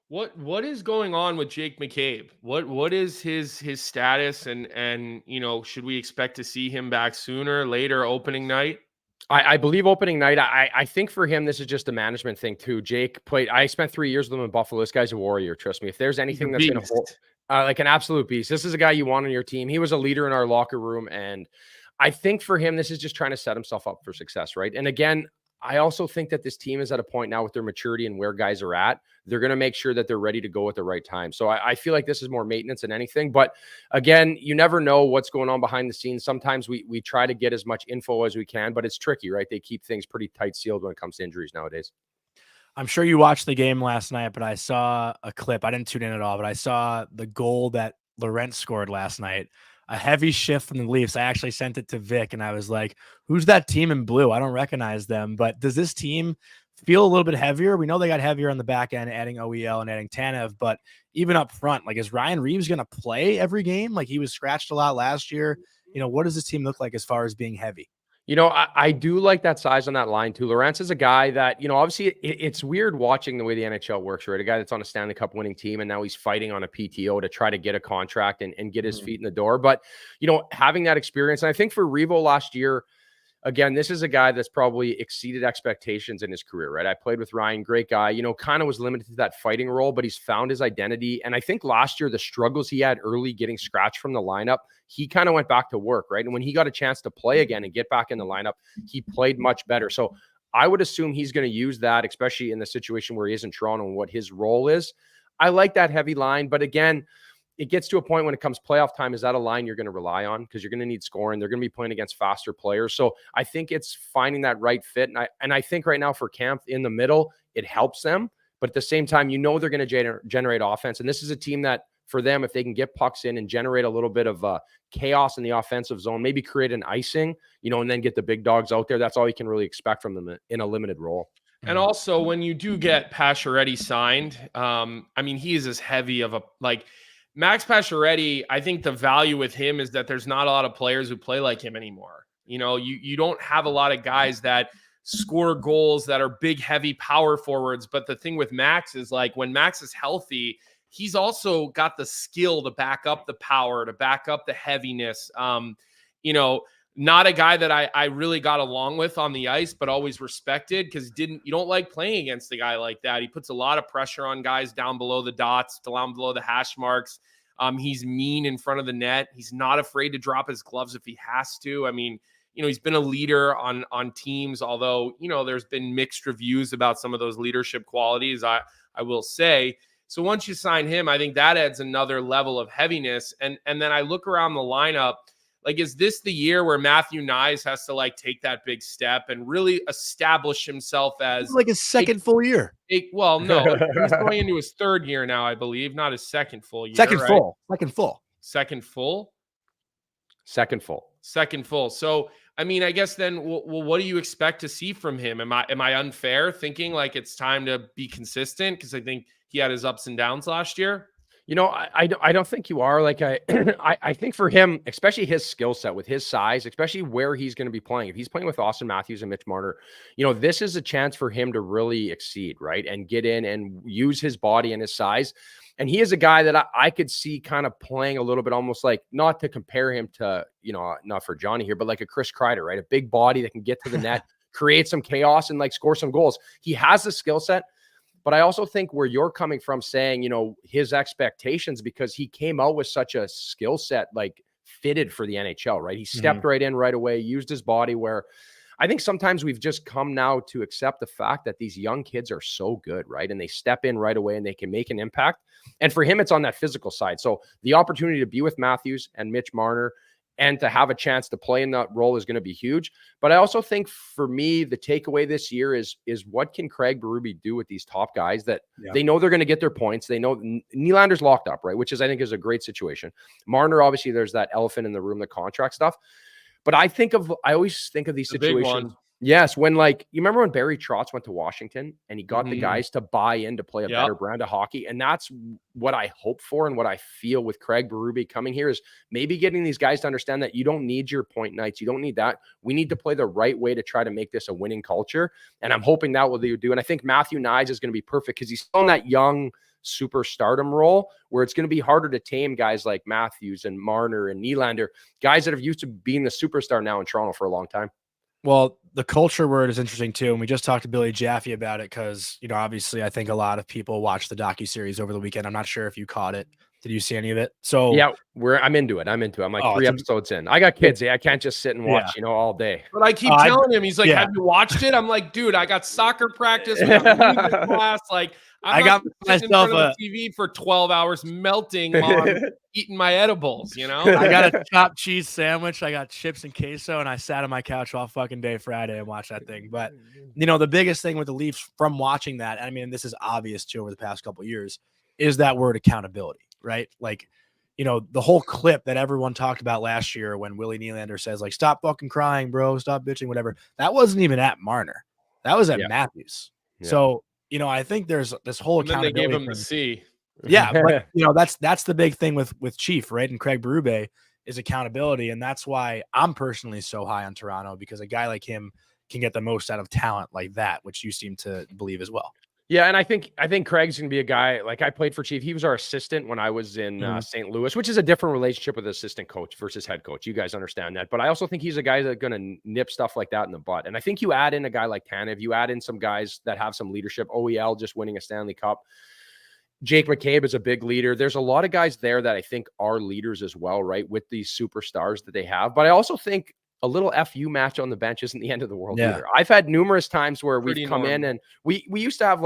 What is going on with Jake McCabe? What is his status? And should we expect to see him back sooner, later, opening night? I believe opening night. I think for him, this is just a management thing too. Jake played. I spent 3 years with him in Buffalo. This guy's a warrior. Trust me. If there's anything that's going to hold, like an absolute beast, this is a guy you want on your team. He was a leader in our locker room, and I think for him, this is just trying to set himself up for success, right? And again, I also think that this team is at a point now with their maturity and where guys are at. They're going to make sure that they're ready to go at the right time. So I feel like this is more maintenance than anything. But again, you never know what's going on behind the scenes. Sometimes we try to get as much info as we can, but it's tricky, right? They keep things pretty tight sealed when it comes to injuries nowadays. I'm sure you watched the game last night, but I saw a clip. I didn't tune in at all, but I saw the goal that Laurent scored last night. A heavy shift from the Leafs. I actually sent it to Vic, and I was like, who's that team in blue? I don't recognize them. But does this team feel a little bit heavier? We know they got heavier on the back end, adding OEL and adding Tanev. But even up front, like, is Ryan Reeves going to play every game? Like, he was scratched a lot last year. What does this team look like as far as being heavy? I do like that size on that line too. Laurent is a guy that, obviously it's weird watching the way the NHL works, right? A guy that's on a Stanley Cup winning team and now he's fighting on a PTO to try to get a contract and get his feet in the door. But, having that experience, and I think for Revo last year, again, this is a guy that's probably exceeded expectations in his career, right? I played with Ryan, great guy, kind of was limited to that fighting role, but he's found his identity. And I think last year, the struggles he had early getting scratched from the lineup, he kind of went back to work, right? And when he got a chance to play again and get back in the lineup, he played much better. So I would assume he's going to use that, especially in the situation where he is in Toronto and what his role is. I like that heavy line, but again, it gets to a point when it comes playoff time, is that a line you're going to rely on? Because you're going to need scoring. They're going to be playing against faster players. So I think it's finding that right fit. And I think right now for Camp in the middle, it helps them. But at the same time, they're going to generate offense. And this is a team that, for them, if they can get pucks in and generate a little bit of chaos in the offensive zone, maybe create an icing, and then get the big dogs out there, that's all you can really expect from them in a limited role. And also, when you do get Pacioretty signed, he is as heavy of Max Pacioretty. I think the value with him is that there's not a lot of players who play like him anymore. You don't have a lot of guys that score goals that are big, heavy power forwards. But the thing with Max is, like, when Max is healthy, he's also got the skill to back up the power, to back up the heaviness. Not a guy that I really got along with on the ice, but always respected, because you don't like playing against a guy like that. He puts a lot of pressure on guys down below the dots, down below the hash marks. He's mean in front of the net. He's not afraid to drop his gloves if he has to. He's been a leader on teams, although, there's been mixed reviews about some of those leadership qualities, I will say. So once you sign him, I think that adds another level of heaviness. And then I look around the lineup, like, is this the year where Matthew Nyes has to, like, take that big step and really establish himself as like his second full year? Well, no, he's going into his third year now, I believe, not his second full year. Second full. So, I guess then, what do you expect to see from him? Am I unfair thinking like it's time to be consistent? Because I think he had his ups and downs last year. I don't think you are. Like I think for him, especially his skill set with his size, especially where he's going to be playing. If he's playing with Austin Matthews and Mitch Marner, this is a chance for him to really exceed, right? And get in and use his body and his size. And he is a guy that I could see kind of playing a little bit, almost like, not to compare him to, not for Johnny here, but like a Chris Kreider, right? A big body that can get to the net, create some chaos and like score some goals. He has the skill set. But I also think where you're coming from saying, his expectations, because he came out with such a skill set, like fitted for the NHL, right? He stepped right in right away, used his body, where I think sometimes we've just come now to accept the fact that these young kids are so good, right? And they step in right away and they can make an impact. And for him, it's on that physical side. So the opportunity to be with Matthews and Mitch Marner and to have a chance to play in that role is going to be huge. But I also think for me, the takeaway this year is what can Craig Berube do with these top guys that they know they're going to get their points. They know Nylander's locked up, right? Which I think is a great situation. Marner, obviously there's that elephant in the room, the contract stuff. But I always think of these situations. Yes, when you remember when Barry Trotz went to Washington and he got the guys to buy in to play a better brand of hockey. And that's what I hope for and what I feel with Craig Berube coming here is maybe getting these guys to understand that you don't need your point nights. You don't need that. We need to play the right way to try to make this a winning culture. And I'm hoping that will do. And I think Matthew Knies is going to be perfect because he's still in that young superstardom role where it's going to be harder to tame guys like Matthews and Marner and Nylander, guys that have used to being the superstar now in Toronto for a long time. Well, the culture word is interesting too. And we just talked to Billy Jaffe about it because, obviously I think a lot of people watched the docuseries over the weekend. I'm not sure if you caught it. Did you see any of it? So yeah, I'm into it. I'm like 3 episodes in. I got kids. I can't just sit and watch, all day. But I keep telling him, he's like, have you watched it? I'm like, dude, I got soccer practice. We got music class. Like, I got myself in front of the TV for 12 hours melting while I'm eating my edibles, I got a chopped cheese sandwich. I got chips and queso, and I sat on my couch all fucking day Friday and watched that thing. But, the biggest thing with the Leafs from watching that, I mean, this is obvious too over the past couple of years, is that word accountability, right? Like, the whole clip that everyone talked about last year when Willie Nylander says, like, stop fucking crying, bro, stop bitching, whatever. That wasn't even at Marner. That was at Matthews. Yeah. So, I think there's this whole accountability. They gave him the C. Yeah, but that's the big thing with Chief, right? And Craig Berube is accountability, and that's why I'm personally so high on Toronto, because a guy like him can get the most out of talent like that, which you seem to believe as well. Yeah, and I think Craig's going to be a guy, like I played for Chief. He was our assistant when I was in St. Louis, which is a different relationship with assistant coach versus head coach. You guys understand that. But I also think he's a guy that's going to nip stuff like that in the butt. And I think you add in a guy like Tanev, you add in some guys that have some leadership, OEL just winning a Stanley Cup. Jake McCabe is a big leader. There's a lot of guys there that I think are leaders as well, right, with these superstars that they have. But I also think a little FU match on the bench isn't the end of the world either. I've had numerous times where we've come in and we used to have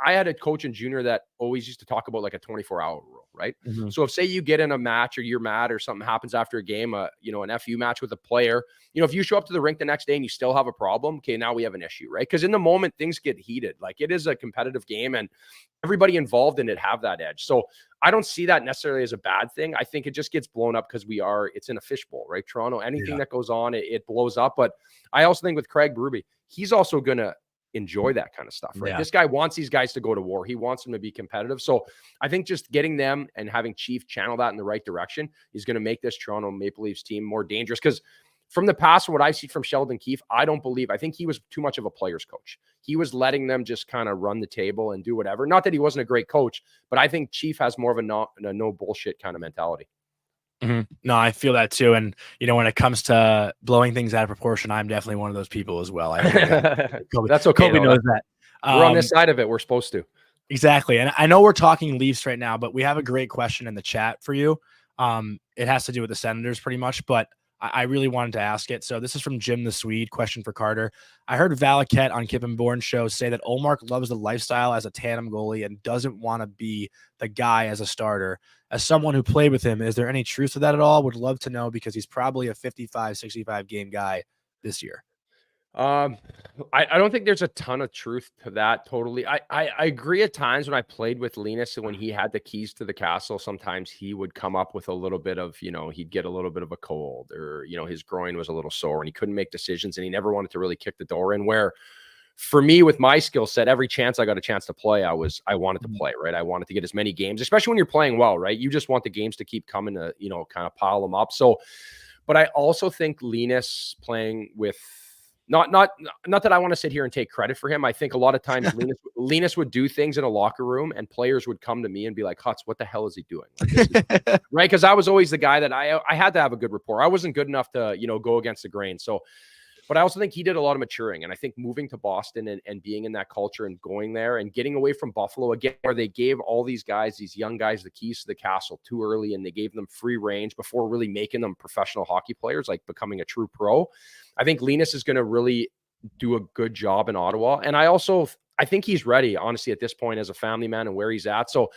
I had a coach in junior that always used to talk about like a 24-hour rule, right? So if say you get in a match or you're mad or something happens after a game, an FU match with a player, if you show up to the rink the next day and you still have a problem, okay, now we have an issue, right? Because in the moment things get heated. Like it is a competitive game and everybody involved in it have that edge. So I don't see that necessarily as a bad thing. I think it just gets blown up because it's in a fishbowl, right? Toronto, anything that goes on, it blows up. But I also think with Craig Berube, he's also going to enjoy that kind of stuff, right? This guy wants these guys to go to war. He wants them to be competitive. So I think just getting them and having Chief channel that in the right direction is going to make this Toronto Maple Leafs team more dangerous. Because from the past, what I see from Sheldon Keefe, I think he was too much of a player's coach. He was letting them just kind of run the table and do whatever. Not that he wasn't a great coach, but I think Chief has more of a no bullshit kind of mentality. No, I feel that too. And, when it comes to blowing things out of proportion, I'm definitely one of those people as well. That's okay. Kobe knows that. We're on this side of it. We're supposed to. Exactly. And I know we're talking Leafs right now, but we have a great question in the chat for you. It has to do with the Senators pretty much, but I really wanted to ask it. So this is from Jim the Swede. Question for Carter. I heard Valaket on Kip and Bourne's show say that Ullmark loves the lifestyle as a tandem goalie and doesn't want to be the guy as a starter. As someone who played with him, is there any truth to that at all? Would love to know because he's probably a 55, 65 game guy this year. I don't think there's a ton of truth to that. Totally. I agree at times when I played with Linus and when he had the keys to the castle, sometimes he would come up with a little bit of, he'd get a little bit of a cold or, his groin was a little sore and he couldn't make decisions and he never wanted to really kick the door in. Where for me, with my skill set, every chance I got a chance to play, I wanted to play, right? I wanted to get as many games, especially when you're playing well, right? You just want the games to keep coming to, kind of pile them up. So, but I also think Linus playing with, not that I want to sit here and take credit for him. I think a lot of times Linus would do things in a locker room and players would come to me and be like, Hutz, what the hell is he doing? Right? Because I was always the guy that I had to have a good rapport. I wasn't good enough to, go against the grain. So, but I also think he did a lot of maturing. And I think moving to Boston and being in that culture and going there and getting away from Buffalo again, where they gave all these guys, these young guys, the keys to the castle too early, and they gave them free range before really making them professional hockey players, like becoming a true pro. I think Linus is going to really do a good job in Ottawa. And I think he's ready, honestly, at this point as a family man and where he's at. So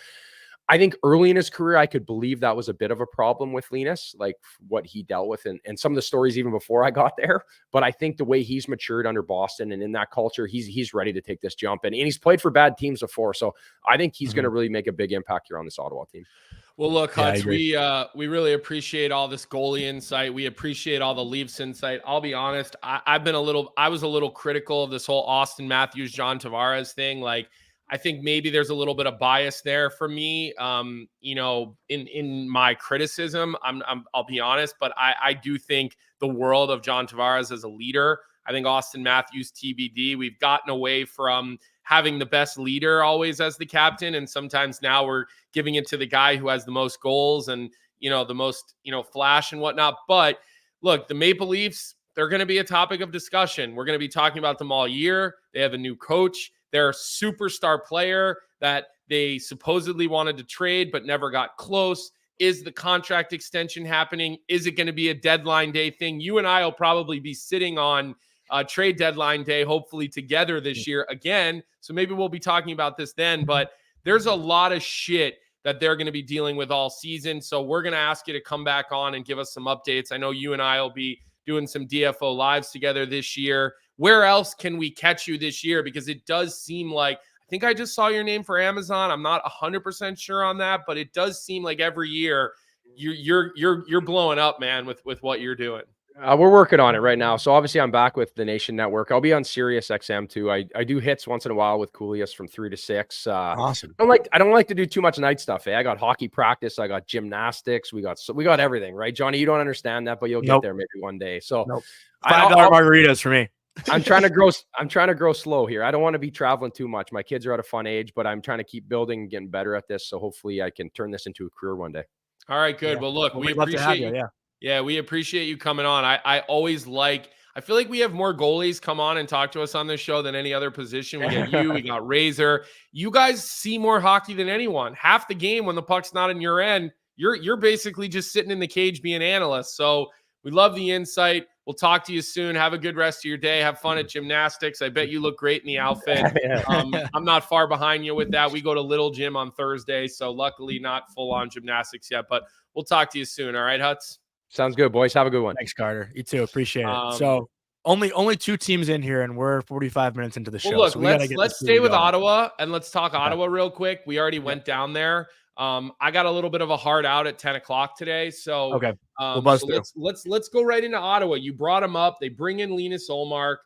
I think early in his career, I could believe that was a bit of a problem with Linus, like what he dealt with and some of the stories even before I got there. But I think the way he's matured under Boston and in that culture, he's ready to take this jump. And he's played for bad teams before. So I think he's going to really make a big impact here on this Ottawa team. Well, look, Hutz, we really appreciate all this goalie insight. We appreciate all the Leafs insight. I'll be honest, I was a little critical of this whole Austin Matthews, John Tavares thing. Like, I think maybe there's a little bit of bias there for me, in my criticism. I'll be honest, but I do think the world of John Tavares as a leader. I think Austin Matthews, TBD. We've gotten away from having the best leader always as the captain, and sometimes now we're giving it to the guy who has the most goals and the most flash and whatnot. But look, the Maple Leafs, they're going to be a topic of discussion. We're going to be talking about them all year. They have a new coach. They're a superstar player that they supposedly wanted to trade but never got close. Is the contract extension happening? Is it going to be a deadline day thing? You and I will probably be sitting on trade deadline day, hopefully together this year again. So maybe we'll be talking about this then. But there's a lot of shit that they're going to be dealing with all season. So we're going to ask you to come back on and give us some updates. I know you and I will be doing some DFO lives together this year. Where else can we catch you this year? Because it does seem like, I think I just saw your name for Amazon. I'm not 100% sure on that, but it does seem like every year you're blowing up, man, with what you're doing. We're working on it right now. So obviously I'm back with the Nation Network. I'll be on Sirius XM too. I do hits once in a while with Coolius from 3 to 6. Awesome. I don't like to do too much night stuff. I got hockey practice. I got gymnastics. We got everything, right? Johnny, you don't understand that, but you'll get there maybe one day. So $5 margaritas for me. I'm trying to grow slow here. I don't want to be traveling too much. My kids are at a fun age, but I'm trying to keep building and getting better at this. So hopefully I can turn this into a career one day. All right, good. Yeah. Well, look, we we'd love to appreciate have you. Yeah, we appreciate you coming on. I always I feel like we have more goalies come on and talk to us on this show than any other position. We got you, we got Razor. You guys see more hockey than anyone. Half the game when the puck's not in your end, you're basically just sitting in the cage being analysts. So we love the insight. We'll talk to you soon. Have a good rest of your day. Have fun at gymnastics. I bet you look great in the outfit. I'm not far behind you with that. We go to Little Gym on Thursday, so luckily not full-on gymnastics yet, but we'll talk to you soon. All right, Hutz? Sounds good, boys. Have a good one. Thanks, Carter. You too. Appreciate it. So only 2 teams in here, and we're 45 minutes into the show. Well, look, so let's stay with Ottawa, and let's talk Ottawa real quick. We already went down there. I got a little bit of a hard out at 10 o'clock today. So, okay. Let's go right into Ottawa. You brought them up. They bring in Linus Ullmark.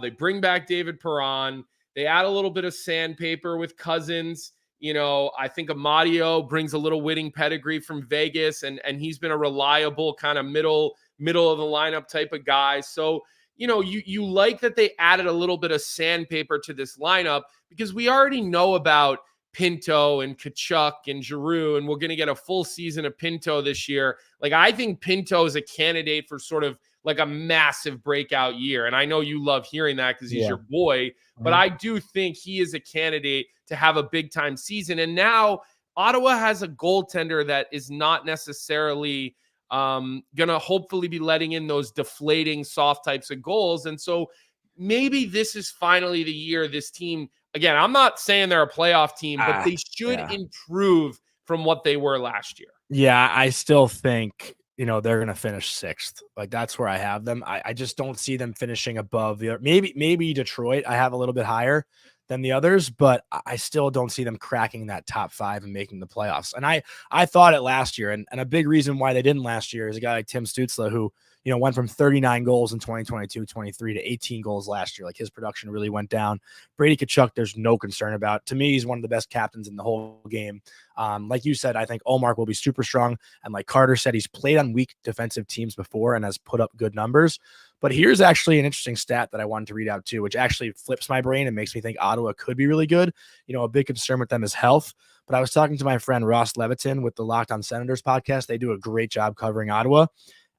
They bring back David Perron. They add a little bit of sandpaper with Cousins. I think Amadio brings a little winning pedigree from Vegas, and he's been a reliable kind of middle of the lineup type of guy. So, you like that they added a little bit of sandpaper to this lineup because we already know about Pinto and Kachuk and Giroux, and we're going to get a full season of Pinto this year. Like, I think Pinto is a candidate for sort of like a massive breakout year. And I know you love hearing that because he's your boy, but I do think he is a candidate to have a big time season. And now Ottawa has a goaltender that is not necessarily going to hopefully be letting in those deflating soft types of goals. And so maybe this is finally the year this team, again, I'm not saying they're a playoff team, but they should improve from what they were last year. Yeah, I still think, they're going to finish 6th. Like, that's where I have them. I just don't see them finishing above maybe Detroit. I have a little bit higher than the others, but I still don't see them cracking that top 5 and making the playoffs. And I thought it last year, and a big reason why they didn't last year is a guy like Tim Stützle, who, went from 39 goals in 2022-23 to 18 goals last year. Like, his production really went down. Brady Tkachuk, there's no concern about. To me, he's one of the best captains in the whole game. Like you said, I think Ullmark will be super strong. And like Carter said, he's played on weak defensive teams before and has put up good numbers. But here's actually an interesting stat that I wanted to read out too, which actually flips my brain and makes me think Ottawa could be really good. A big concern with them is health. But I was talking to my friend Ross Leviton with the Locked On Senators podcast. They do a great job covering Ottawa.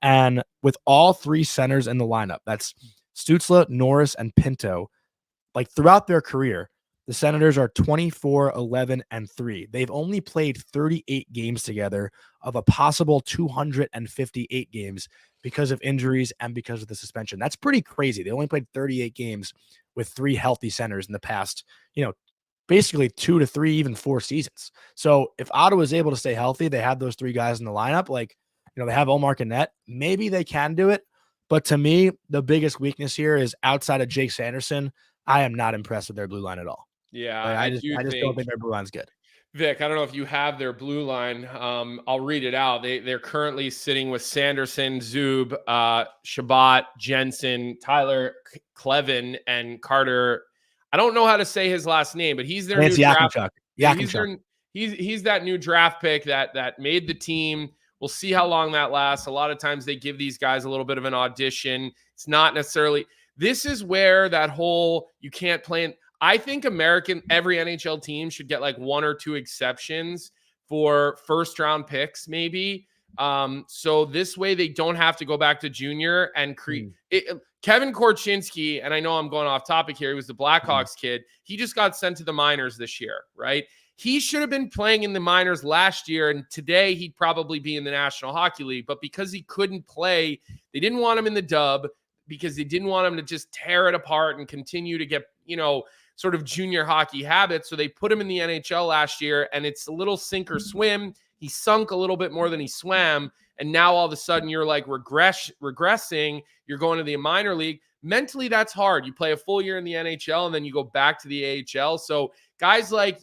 And with all 3 centers in the lineup, that's Stützle, Norris, and Pinto, like throughout their career, the Senators are 24, 11, and 3. They've only played 38 games together of a possible 258 games because of injuries and because of the suspension. That's pretty crazy. They only played 38 games with 3 healthy centers in the past, basically 2 to 3, even 4 seasons. So if Ottawa is able to stay healthy, they have those 3 guys in the lineup, like, they have Ullmark and net. Maybe they can do it. But to me, the biggest weakness here is outside of Jake Sanderson, I am not impressed with their blue line at all. Yeah, Like, I just don't think their blue line's good. Vic, I don't know if you have their blue line. I'll read it out. They're currently sitting with Sanderson, Zub, Shabbat, Jensen, Tyler Klevin, and Carter. I don't know how to say his last name, but he's their new draft. He's that new draft pick that made the team. We'll see how long that lasts. A lot of times they give these guys a little bit of an audition. It's not necessarily. This is where that whole you can't play. I think every NHL team should get like 1 or 2 exceptions for first round picks, maybe. So this way they don't have to go back to junior and create. Kevin Korchinski, and I know I'm going off topic here. He was the Blackhawks kid. He just got sent to the minors this year, right? He should have been playing in the minors last year, and today he'd probably be in the National Hockey League. But because he couldn't play, they didn't want him in the dub because they didn't want him to just tear it apart and continue to get, sort of junior hockey habits. So they put him in the NHL last year, and it's a little sink or swim. He sunk a little bit more than he swam, and now all of a sudden you're like regressing. You're going to the minor league. Mentally, that's hard. You play a full year in the NHL, and then you go back to the AHL. So guys like,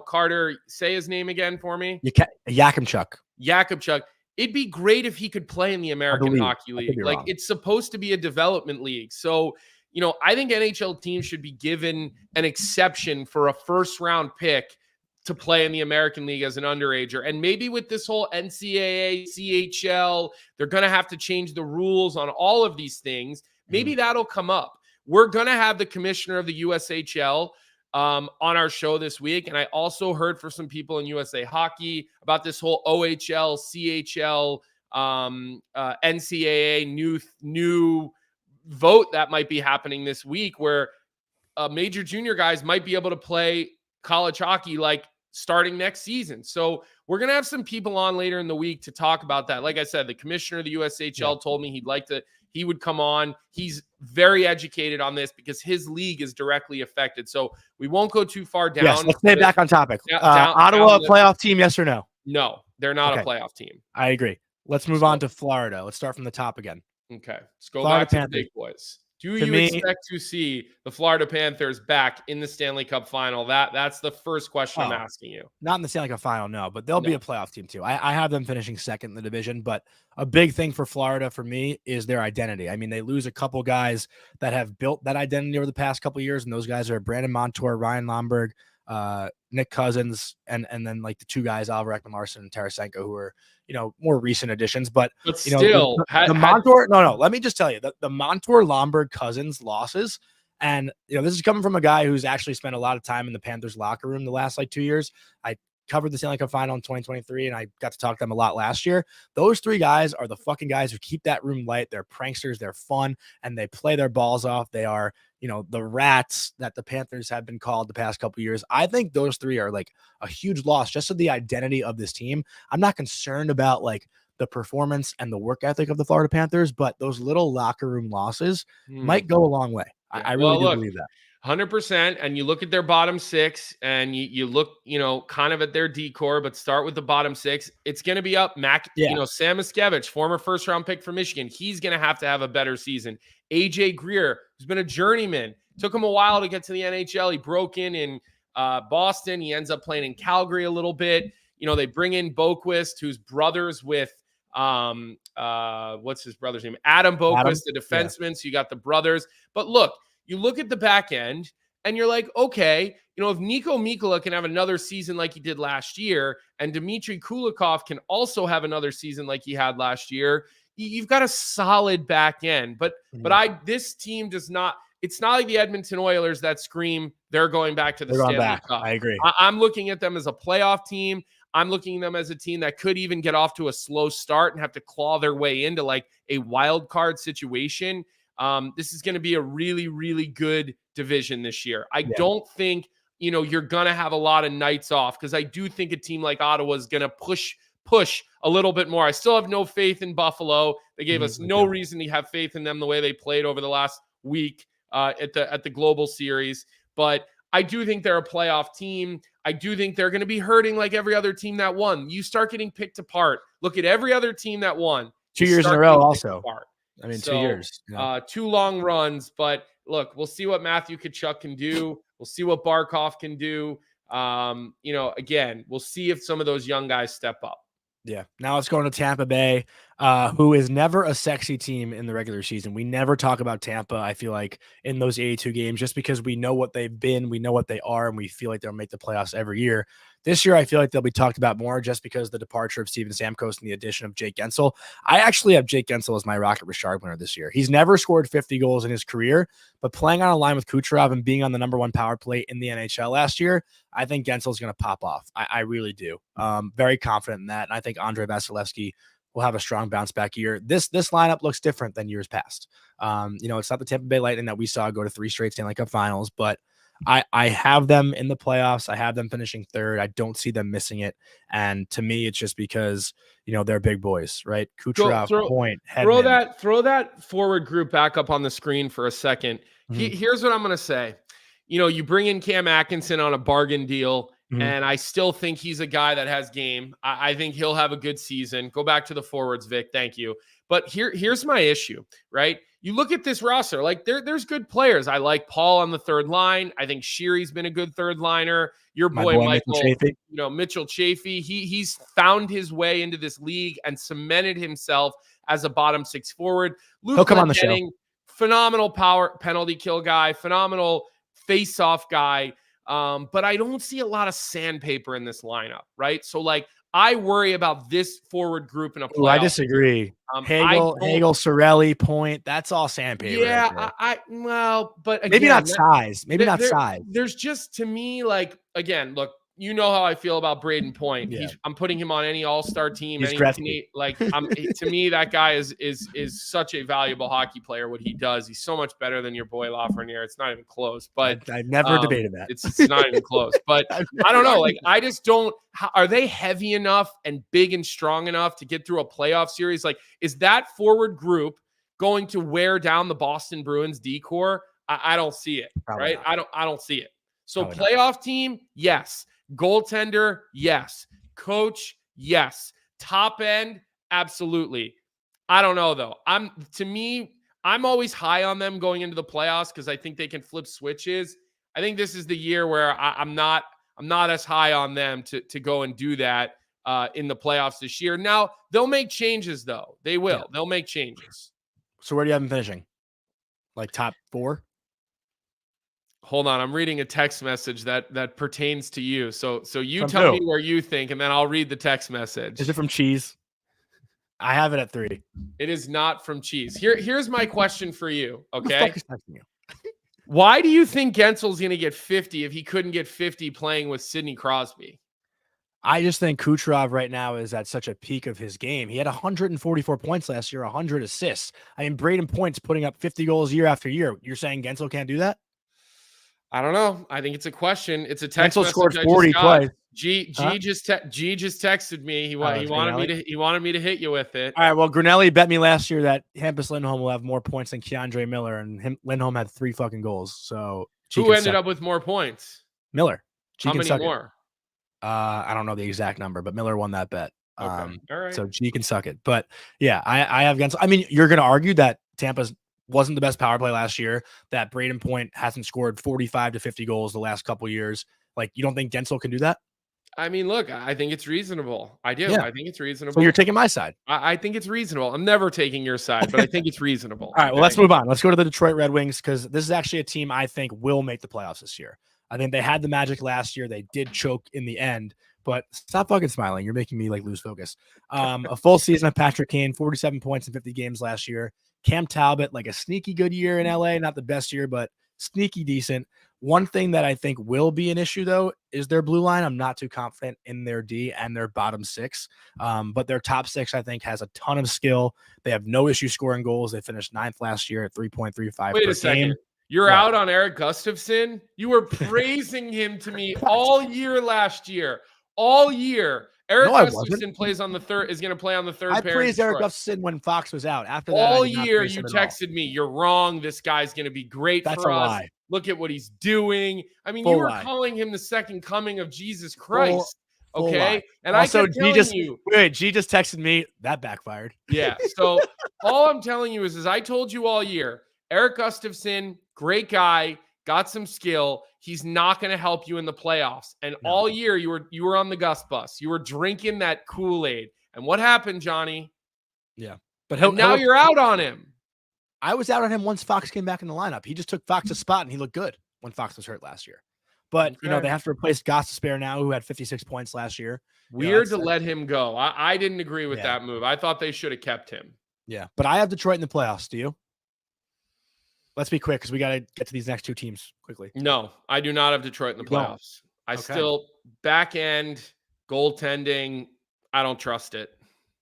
Carter, say his name again for me. Yakimchuk. It'd be great if he could play in the American Hockey League. Like, it's supposed to be a development league. So, I think NHL teams should be given an exception for a first round pick to play in the American League as an underager. And maybe with this whole NCAA, CHL, they're going to have to change the rules on all of these things. Maybe that'll come up. We're going to have the commissioner of the USHL on our show this week. And I also heard from some people in USA Hockey about this whole OHL, CHL, NCAA new vote that might be happening this week, where major junior guys might be able to play college hockey like starting next season. So we're going to have some people on later in the week to talk about that. Like I said, the commissioner of the USHL told me he would come on. He's very educated on this because his league is directly affected. So we won't go too far down. Yes, let's stay back on topic. Ottawa playoff team, yes or no? No, they're not a playoff team. I agree. Let's move on to Florida. Let's start from the top again. Okay, let's go Florida back to Panthers. the big boys. Do you expect to see the Florida Panthers back in the Stanley Cup final? That's the first question I'm asking you. Not in the Stanley Cup final, no, but they'll be a playoff team too. I have them finishing second in the division, but a big thing for Florida for me is their identity. I mean, they lose a couple guys that have built that identity over the past couple of years, and those guys are Brandon Montour, Ryan Lomberg, Nick Cousins, and then like the 2 guys, Alvarez Larson and Tarasenko, who are, more recent additions, but still the Montour. No, let me just tell you the Montour, Lomberg, Cousins losses. And, this is coming from a guy who's actually spent a lot of time in the Panthers locker room the last 2 years. I covered the Stanley Cup final in 2023, and I got to talk to them a lot last year. Those 3 guys are the fucking guys who keep that room light. They're pranksters. They're fun, and they play their balls off. They are, the rats that the Panthers have been called the past couple of years. I think those 3 are like a huge loss just to the identity of this team. I'm not concerned about like the performance and the work ethic of the Florida Panthers, but those little locker room losses might go a long way. I really do believe that. 100%. And you look at their bottom 6 and you look, kind of at their decor, but start with the bottom 6. It's going to be up. Sam Miskevich, former first round pick from Michigan. He's going to have a better season. AJ Greer, who's been a journeyman, Took him a while to get to the NHL. He broke in Boston. He ends up playing in Calgary a little bit. They bring in Boquist, who's brothers with what's his brother's name? Adam Boquist, the defenseman. Yeah. So you got the brothers. But look, you look at the back end and you're like, okay, if Nico Mikkola can have another season like he did last year, and Dmitry Kulikov can also have another season like he had last year, you've got a solid back end. But this team does not. It's not like the Edmonton Oilers that scream they're going back to the Stanley Cup. I agree. I'm looking at them as a playoff team. I'm looking at them as a team that could even get off to a slow start and have to claw their way into like a wild card situation. This is going to be a really, really good division this year. I don't think, you're going to have a lot of nights off, because I do think a team like Ottawa is going to push a little bit more. I still have no faith in Buffalo. They gave us no reason to have faith in them the way they played over the last week at the Global Series. But I do think they're a playoff team. I do think they're going to be hurting like every other team that won. You start getting picked apart. Look at every other team that won. 2 years in a row also. I mean, 2 years. 2 long runs. But look, we'll see what Matthew Tkachuk can do. We'll see what Barkov can do. Again, we'll see if some of those young guys step up. Yeah. Now let's go into Tampa Bay, who is never a sexy team in the regular season. We never talk about Tampa, I feel like, in those 82 games, just because we know what they've been, we know what they are, and we feel like they'll make the playoffs every year. This year, I feel like they'll be talked about more just because of the departure of Steven Stamkos and the addition of Jake Gensel. I actually have Jake Gensel as my Rocket Richard winner this year. He's never scored 50 goals in his career, but playing on a line with Kucherov and being on the number 1 power play in the NHL last year, I think Gensel's going to pop off. I really do. Very confident in that. And I think Andrei Vasilevsky will have a strong bounce back year. This lineup looks different than years past. It's not the Tampa Bay Lightning that we saw go to 3 straight Stanley Cup finals, but I have them in the playoffs. I have them finishing 3rd. I don't see them missing it. And to me, it's just because, they're big boys, right? Kucherov, Point, Hedman. Throw that forward group back up on the screen for a second. Here's what I'm going to say. You bring in Cam Atkinson on a bargain deal, and I still think he's a guy that has game. I think he'll have a good season. Go back to the forwards, Vic. Thank you. But here's my issue, right? You look at this roster, like there's good players. I like Paul on the 3rd line. I think Sheary's been a good 3rd liner. Your boy Michael, Mitchell Chaffee. He's found his way into this league and cemented himself as a bottom 6 forward. He'll come on the show. Phenomenal power penalty kill guy, phenomenal face-off guy. But I don't see a lot of sandpaper in this lineup, right? So I worry about this forward group in a playoff. I disagree. Hagel, Cirelli, Point, that's all sandpaper. Yeah, but again, maybe not size. Maybe not size. There's just, to me, again, look, you know how I feel about Braden Point. Yeah. I'm putting him on any all-star team. To me, that guy is such a valuable hockey player. What he does, he's so much better than your boy Lafreniere. It's not even close. But I've never debated that. It's not even close. But I don't know. I just don't. Are they heavy enough and big and strong enough to get through a playoff series? Is that forward group going to wear down the Boston Bruins decor? I don't see it. Probably right? Not. I don't see it. So probably playoff not. Team, yes. Goaltender, yes. Coach, yes. Top end, absolutely. I don't know though. I'm always high on them going into the playoffs because I think they can flip switches. I think this is the year where I'm not as high on them to go and do that in the playoffs this year. Now they'll make changes though. They will. Yeah. They'll make changes. So where do you have them finishing? Top 4? Hold on, I'm reading a text message that pertains to you. So you tell me where you think, and then I'll read the text message. Is it from Cheese? I have it at 3. It is not from Cheese. Here's my question for you. Okay. You? Why do you think Gensel's going to get 50 if he couldn't get 50 playing with Sidney Crosby? I just think Kucherov right now is at such a peak of his game. He had 144 points last year, 100 assists. I mean, Braden Point's putting up 50 goals year after year. You're saying Gensel can't do that? I don't know. I think it's a question. It's a text message. Scored 40 twice. G just texted me. He wanted me to hit you with it. All right. Well, Grinelli bet me last year that Hampus Lindholm will have more points than Keandre Miller, and Lindholm had 3 fucking goals. So who ended up with more points? Miller. How many more? I don't know the exact number, but Miller won that bet. Okay. All right. So G can suck it. But yeah, I have Gensel. I mean, you're going to argue that Tampa's wasn't the best power play last year, that Braden Point hasn't scored 45 to 50 goals the last couple years. Like, you don't think Gensel can do that? I mean, look, I think it's reasonable. I do. Yeah. I think it's reasonable. So you're taking my side. I think it's reasonable. I'm never taking your side, but I think it's reasonable. All right, well, let's move on. Let's go to the Detroit Red Wings, because this is actually a team I think will make the playoffs this year. I think they had the magic last year. They did choke in the end, but stop fucking smiling. You're making me like lose focus. A full season of Patrick Kane, 47 points in 50 games last year. Cam Talbot, like a sneaky good year in LA, not the best year, but sneaky decent. One thing that I think will be an issue, though, is their blue line. I'm not too confident in their D and their bottom six, but their top six, I think, has a ton of skill. They have no issue scoring goals. They finished 9th last year at 3.35 Wait per a second. game. You're out on Eric Gustafsson? You were praising him to me all year last year. All year. Eric Gustafsson plays on the third, is going to play on the third pair. I praised Eric Gustafsson when Fox was out. After that, all year you texted me, you're wrong. This guy's going to be great for us. Lie. Look at what he's doing. I mean, you were calling him the second coming of Jesus Christ. Okay. And also, I kept telling you. Wait, G just texted me. That backfired. Yeah. So all I'm telling you is I told you all year, Eric Gustafsson, great guy, got some skill. He's not going to help you in the playoffs. And all year you were on the Gus bus. You were drinking that Kool-Aid. And what happened, Johnny? Yeah. But now you're out on him. I was out on him once Fox came back in the lineup. He just took Fox's spot, and he looked good when Fox was hurt last year. But, you know, they have to replace Gostisbehere now, who had 56 points last year. Weird to let him go. I didn't agree with that move. I thought they should have kept him. Yeah, but I have Detroit in the playoffs. Do you? Let's be quick because we got to get to these next two teams quickly. No, I do not have Detroit in the playoffs. I still back end goaltending. I don't trust it.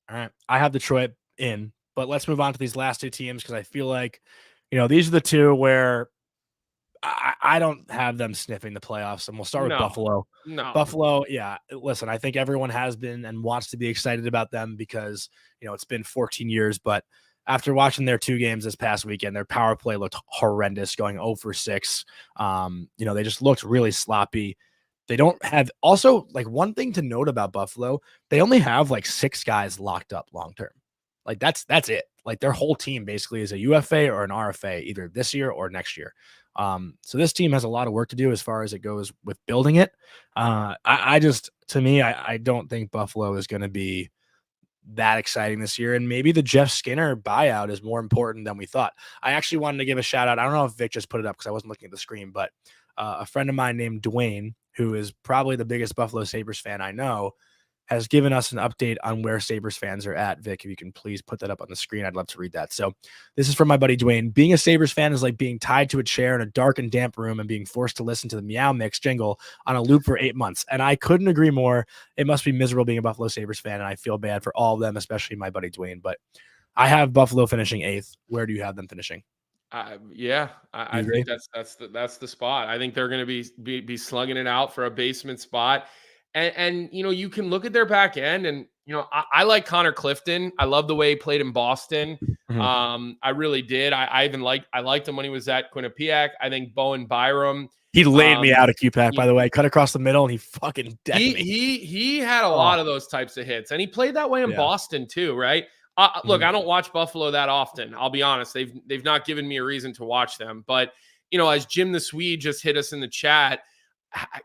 All right. I have Detroit in, but let's move on to these last two teams because I feel like, you know, these are the two where I don't have them sniffing the playoffs, and we'll start with Buffalo. No. Buffalo, yeah. Listen, I think everyone has been and wants to be excited about them because, you know, it's been 14 years, but after watching their two games this past weekend, their power play looked horrendous, going 0 for 6. You know, they just looked really sloppy. They don't have also like one thing to note about Buffalo. They only have like 6 guys locked up long-term. Like that's it. Like their whole team basically is a UFA or an RFA either this year or next year. So this team has a lot of work to do as far as it goes with building it. I don't think Buffalo is going to be that exciting this year. And maybe the Jeff Skinner buyout is more important than we thought. I actually wanted to give a shout out. I don't know if Vic just put it up because I wasn't looking at the screen, but a friend of mine named Dwayne, who is probably the biggest Buffalo Sabres fan I know, has given us an update on where Sabres fans are at. Vic, if you can please put that up on the screen, I'd love to read that. So this is from my buddy Dwayne. Being a Sabres fan is like being tied to a chair in a dark and damp room and being forced to listen to the Meow Mix jingle on a loop for 8 months. And I couldn't agree more. It must be miserable being a Buffalo Sabres fan, and I feel bad for all of them, especially my buddy Dwayne. But I have Buffalo finishing 8th. Where do you have them finishing? I think that's the spot. I think they're going to be slugging it out for a basement spot. And you know, you can look at their back end, and you know, I like Connor Clifton. I love the way he played in Boston. Mm-hmm. I really did. I liked him when he was at Quinnipiac. I think Bowen Byram. He laid me out at QPAC, by the way. Cut across the middle, and he fucking decked me. He had a lot of those types of hits, and he played that way in Boston too, right? Look, I don't watch Buffalo that often. I'll be honest; they've not given me a reason to watch them. But you know, as Jim the Swede just hit us in the chat,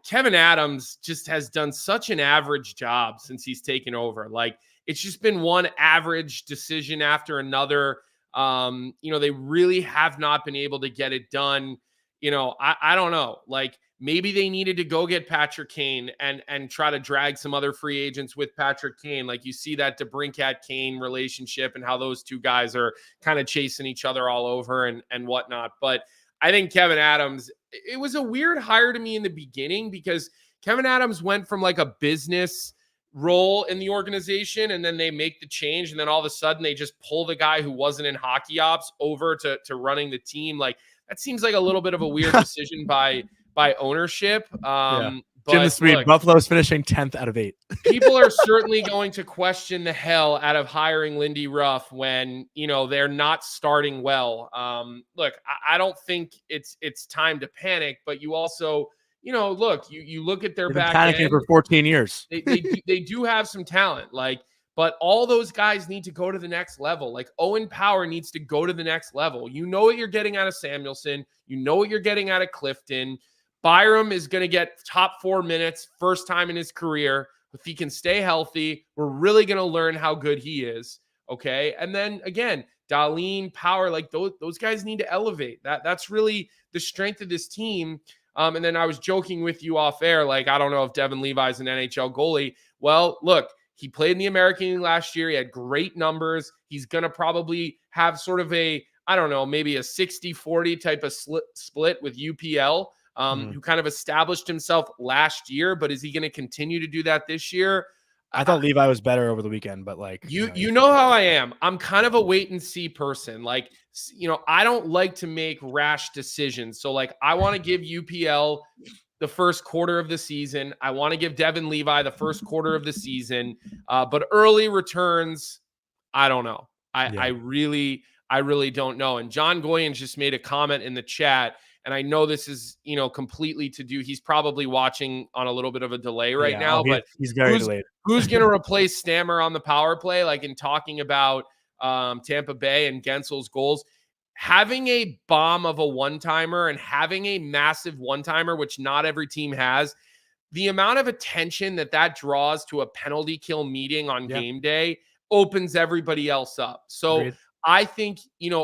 Kevin Adams just has done such an average job since he's taken over. Like, it's just been one average decision after another. You know, they really have not been able to get it done. You know, I don't know. Like, maybe they needed to go get Patrick Kane and try to drag some other free agents with Patrick Kane. Like, you see that DeBrincat-Kane relationship and how those two guys are kind of chasing each other all over and whatnot. But I think Kevin Adams, it was a weird hire to me in the beginning because Kevin Adams went from like a business role in the organization, and then they make the change, and then all of a sudden they just pull the guy who wasn't in hockey ops over to running the team. Like, that seems like a little bit of a weird decision by ownership. But Jim the Swede, Buffalo's finishing 10th out of 8. People are certainly going to question the hell out of hiring Lindy Ruff when, you know, they're not starting well. Look, I don't think it's time to panic, but you also, you know, look, you look at their back panicking end, for 14 years. They do have some talent. Like, But all those guys need to go to the next level. Like Owen Power needs to go to the next level. You know what you're getting out of Samuelson. You know what you're getting out of Clifton. Byram is going to get top 4 minutes, first time in his career. If he can stay healthy, we're really going to learn how good he is. Okay. And then again, Dahlin, Power, like those guys need to elevate. That's really the strength of this team. And then I was joking with you off air, like, I don't know if Devin Levi's an NHL goalie. Well, look, he played in the American League last year. He had great numbers. He's going to probably have sort of a, I don't know, maybe a 60-40 type of split with UPL, who kind of established himself last year. But is he going to continue to do that this year? I thought Levi was better over the weekend, but like you know how I am. I'm kind of a wait and see person. Like, I don't like to make rash decisions. So like, I want to give UPL the first quarter of the season. I want to give Devin Levi the first quarter of the season. But early returns, I don't know. I really don't know. And John Goyens just made a comment in the chat. And I know this is, completely to do. He's probably watching on a little bit of a delay right now, but he's very delayed. Who's going to replace Stammer on the power play? Like in talking about Tampa Bay and Gensel's goals, having a bomb of a one-timer and having a massive one-timer, which not every team has, the amount of attention that draws to a penalty kill meeting on game day opens everybody else up. So Agreed. I think,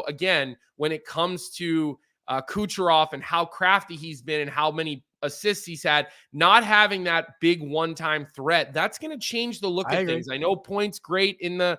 again, when it comes to Kucherov and how crafty he's been and how many assists he's had, not having that big one-time threat, that's going to change the look of things. I know points great in the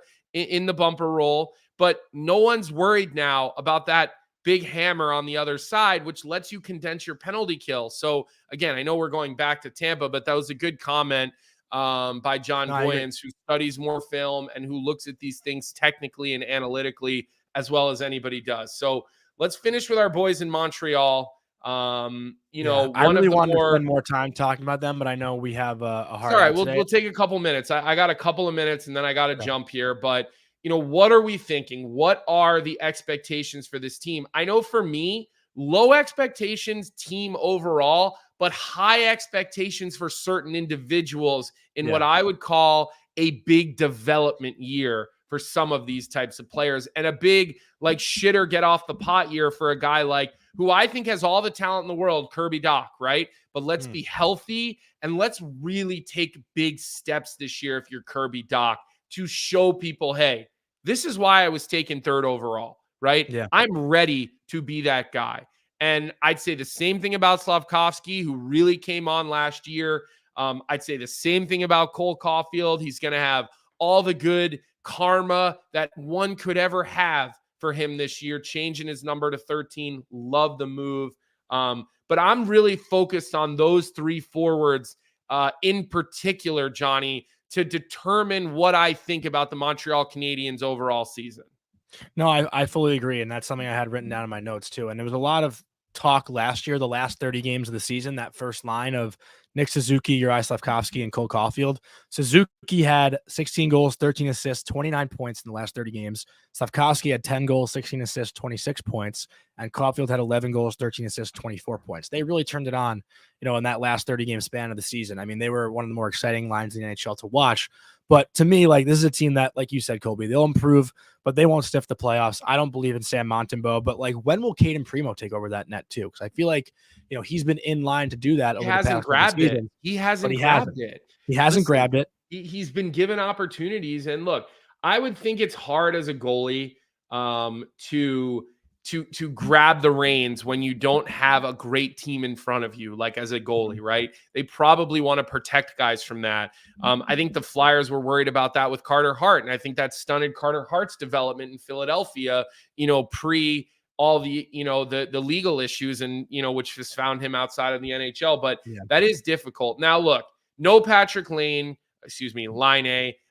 bumper roll, but no one's worried now about that big hammer on the other side, which lets you condense your penalty kill. So again, I know we're going back to Tampa, but that was a good comment by John Goyens, who studies more film and who looks at these things technically and analytically as well as anybody does. So let's finish with our boys in Montreal. I really wanted to spend more time talking about them, but I know we have a hard. All right, we'll take a couple minutes. I got a couple of minutes, and then I got to jump here. But what are we thinking? What are the expectations for this team? I know for me, low expectations team overall, but high expectations for certain individuals in what I would call a big development year for some of these types of players, and a big like shitter get off the pot year for a guy like who I think has all the talent in the world, Kirby Dach, right? But let's be healthy and let's really take big steps this year if you're Kirby Dach to show people, hey, this is why I was taken 3rd overall, right? Yeah. I'm ready to be that guy. And I'd say the same thing about Slavkovsky, who really came on last year. I'd say the same thing about Cole Caulfield. He's going to have all the good karma that one could ever have for him this year, changing his number to 13. Love the move. But I'm really focused on those 3 forwards in particular, Johnny, to determine what I think about the Montreal Canadiens overall season. No, I fully agree. And that's something I had written down in my notes too. And there was a lot of talk last year, the last 30 games of the season, that first line of Nick Suzuki, Juraj Slavkovsky, and Cole Caulfield. Suzuki had 16 goals, 13 assists, 29 points in the last 30 games. Slavkovsky had 10 goals, 16 assists, 26 points. And Caulfield had 11 goals, 13 assists, 24 points. They really turned it on, in that last 30-game span of the season. I mean, they were one of the more exciting lines in the NHL to watch. But to me, like, this is a team that, like you said, Colby, they'll improve, but they won't stiff the playoffs. I don't believe in Sam Montembeault, but like, when will Caden Primo take over that net too? Because I feel like, he's been in line to do that. He hasn't grabbed it. He hasn't grabbed it. He hasn't grabbed it. He's been given opportunities. And look, I would think it's hard as a goalie to grab the reins when you don't have a great team in front of you, like as a goalie, right? They probably want to protect guys from that. I think the Flyers were worried about that with Carter Hart, and I think that stunted Carter Hart's development in Philadelphia, pre all the, the legal issues and, which has found him outside of the NHL, but that is difficult. Now, look, no Patrick Line,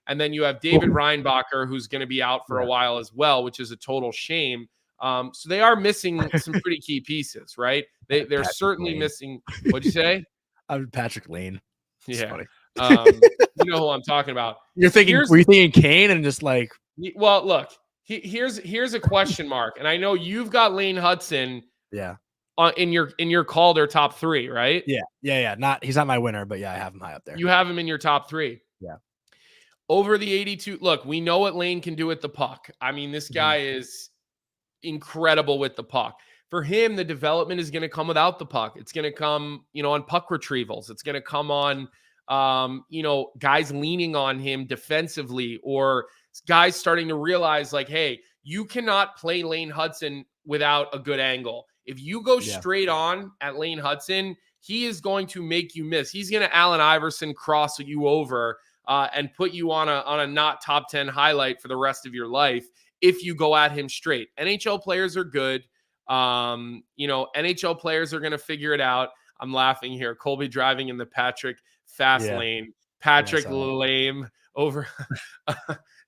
and then you have David Reinbacher, who's going to be out for a while as well, which is a total shame. So they are missing some pretty key pieces, right? They're Patrick certainly Lane. Missing. What'd you say? I'm Patrick Lane. Yeah. You know who I'm talking about. Were you thinking Kane and just like, well, look, here's a question mark. And I know you've got Lane Hudson. Yeah. In your Calder top 3, right? Yeah. He's not my winner, but yeah, I have him high up there. You have him in your top 3. Yeah. over the 82. Look, we know what Lane can do with the puck. I mean, this guy is incredible with the puck. For him, the development is going to come without the puck. It's going to come, on puck retrievals. It's going to come on, guys leaning on him defensively, or guys starting to realize like, hey, you cannot play Lane Hutson without a good angle. If you go straight on at Lane Hutson, he is going to make you miss. He's going to Allen Iverson cross you over and put you on a not top 10 highlight for the rest of your life if you go at him straight. NHL players are good. NHL players are going to figure it out. I'm laughing here. Colby driving in the Patrick fast lane. Patrick lame over.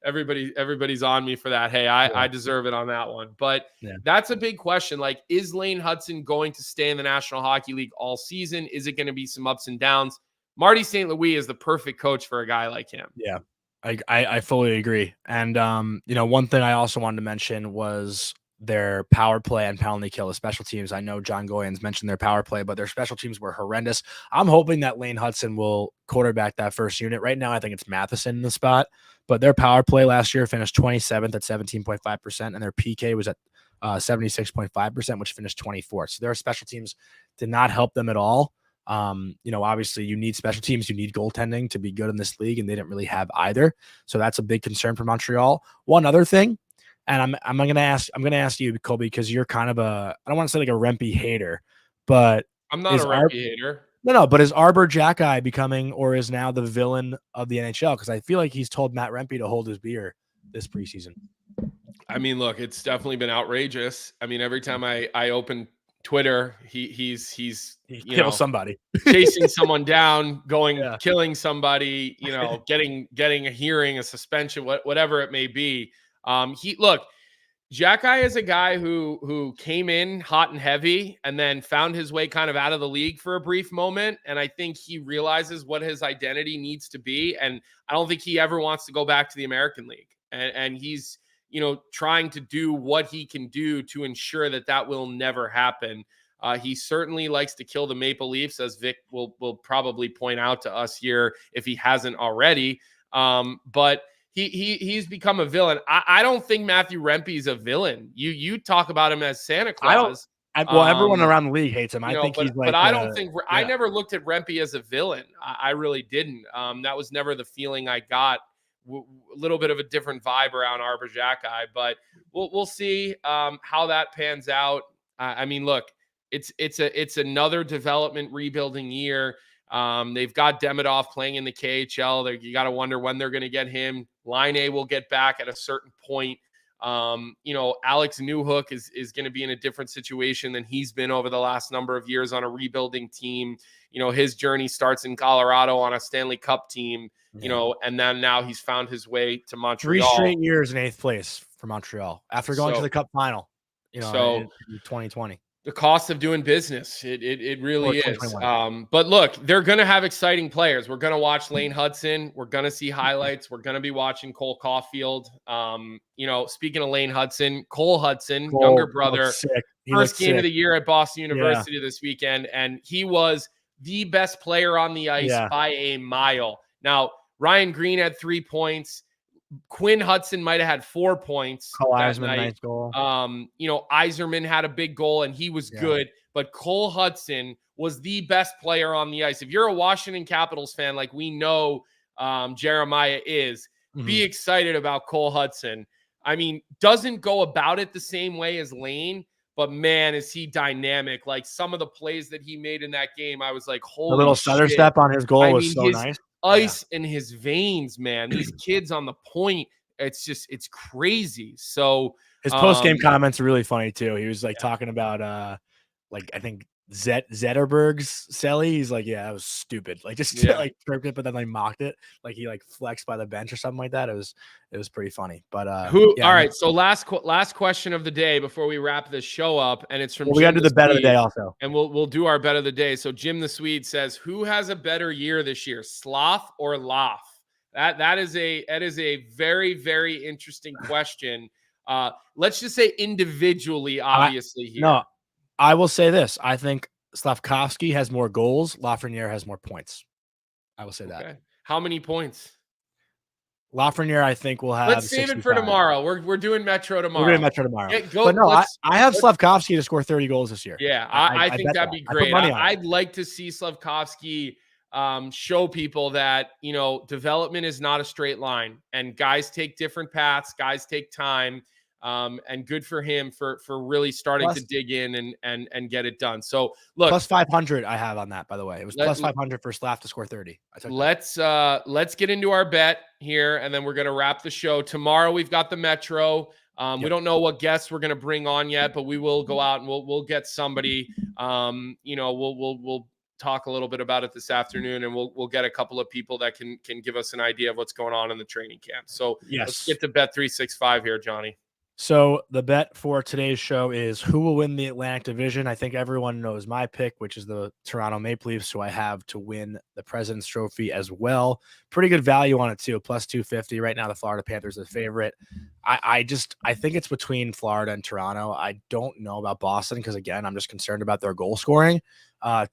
Everybody's on me for that. Hey, I deserve it on that one. But that's a big question. Like, is Lane Hutson going to stay in the National Hockey League all season? Is it going to be some ups and downs? Marty St. Louis is the perfect coach for a guy like him. Yeah, I fully agree. And, one thing I also wanted to mention was their power play and penalty kill, the special teams. I know John Goyens mentioned their power play, but their special teams were horrendous. I'm hoping that Lane Hutson will quarterback that first unit. Right now, I think it's Matheson in the spot, but their power play last year finished 27th at 17.5%, and their PK was at 76.5%, which finished 24th. So their special teams did not help them at all. Obviously you need special teams, you need goaltending to be good in this league, and they didn't really have either. So that's a big concern for Montreal. One other thing, and I'm going to ask you, Colby, because you're kind of I don't want to say like a Rempe hater, but I'm not a Rempe hater. No, but is Arbor Jackeye becoming, or is now the villain of the NHL? Because I feel like he's told Matt Rempe to hold his beer this preseason. I mean, look, it's definitely been outrageous. I mean, every time I open Twitter, he kills somebody, chasing someone down, killing somebody, getting a hearing, a suspension, whatever it may be. Jackeye is a guy who came in hot and heavy and then found his way kind of out of the league for a brief moment. And I think he realizes what his identity needs to be. And I don't think he ever wants to go back to the American League. And he's, trying to do what he can do to ensure that will never happen. He certainly likes to kill the Maple Leafs, as Vic will probably point out to us here if he hasn't already. But he's become a villain. I don't think Matthew Rempe is a villain. You talk about him as Santa Claus. Everyone around the league hates him. I think he's like. But I don't think I never looked at Rempe as a villain. I really didn't. That was never the feeling I got. A little bit of a different vibe around Arbor Jackeye, but we'll see how that pans out. I mean, look, it's another development rebuilding year. They've got Demidov playing in the KHL. You got to wonder when they're going to get him. Line A will get back at a certain point. Alex Newhook is going to be in a different situation than he's been over the last number of years on a rebuilding team. His journey starts in Colorado on a Stanley Cup team, and then now he's found his way to Montreal. 3 straight years in 8th place for Montreal after going to the Cup final, in 2020. The cost of doing business. It really is. But look, they're going to have exciting players. We're going to watch Lane Hutson. We're going to see highlights. We're going to be watching Cole Caulfield. Speaking of Lane Hutson, Cole Hutson, younger brother, first game of the year at Boston University this weekend. And he was the best player on the ice by a mile. Now, Ryan Green had 3 points. Quinn Hudson might have had 4 points. Cole Eiserman, nice goal. Eiserman had a big goal and he was good, but Cole Hudson was the best player on the ice. If you're a Washington Capitals fan, like we know Jeremiah is, be excited about Cole Hudson. I mean, doesn't go about it the same way as Lane, but man, is he dynamic. Like some of the plays that he made in that game, I was like, holy shit. The little stutter step on his goal was so nice. Ice in his veins, man. These kids on the point, it's crazy. So his post-game comments are really funny too. He was like talking about I think Zetterberg's Selly. He's like, yeah, that was stupid. Like just like chirped it, but then like mocked it. Like he like flexed by the bench or something like that. It was pretty funny. But all right. So last question of the day before we wrap this show up, and it's from we got to do the bet of the day also, and we'll do our bet of the day. So Jim the Swede says, who has a better year this year, Sloth or Loff? That is a very, very interesting question. Let's just say individually, obviously here. No. I will say this. I think Slavkovsky has more goals. Lafreniere has more points. I will say that. How many points? Lafreniere, I think, will have. Let's save it for tomorrow. We're doing Metro tomorrow. We're doing Metro tomorrow. But no, I have Slavkovsky to score 30 goals this year. Yeah, I think that'd be great. I'd like to see Slavkovsky show people that, development is not a straight line, and guys take different paths, guys take time, and good for him for really starting to dig in and get it done. So look, plus 500 I have on that, by the way. It was plus 500 for Slav to score 30. Let's get into our bet here, and then we're going to wrap the show. Tomorrow we've got the Metro. We don't know what guests we're going to bring on yet, but we will go out and we'll get somebody. We'll talk a little bit about it this afternoon, and we'll get a couple of people that can give us an idea of what's going on in the training camp. So let's get to Bet365 here, Johnny. So the bet for today's show is who will win the Atlantic Division. I think everyone knows my pick, which is the Toronto Maple Leafs, who I have to win the President's Trophy as well. Pretty good value on it too, plus 250. Right now, the Florida Panthers are the favorite. I think it's between Florida and Toronto. I don't know about Boston because, again, I'm just concerned about their goal scoring.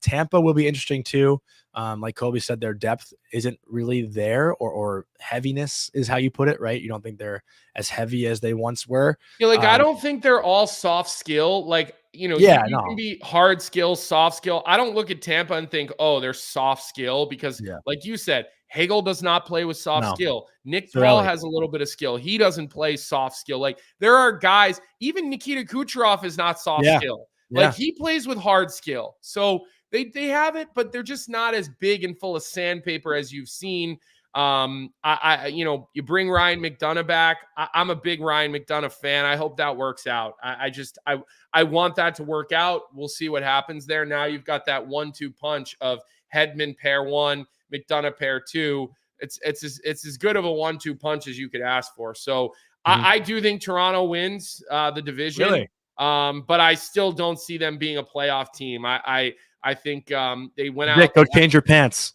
Tampa will be interesting too. Like Colby said, their depth isn't really there, or heaviness is how you put it, right? You don't think they're as heavy as they once were. I don't think they're all soft skill. You can be hard skill, soft skill. I don't look at Tampa and think, oh, they're soft skill because, like you said, Hagel does not play with soft skill. Nick Paul has a little bit of skill. He doesn't play soft skill. There are guys, even Nikita Kucherov is not soft skill. He plays with hard skill. So they have it, but they're just not as big and full of sandpaper as you've seen. You bring Ryan McDonough back. I'm a big Ryan McDonough fan. I hope that works out. I want that to work out. We'll see what happens there. Now you've got that 1-2 punch of Hedman pair 1, McDonough pair 2. It's as good of a 1-2 punch as you could ask for. So I do think Toronto wins the division. Really? But I still don't see them being a playoff team. I think they went out. Nick, go change your pants.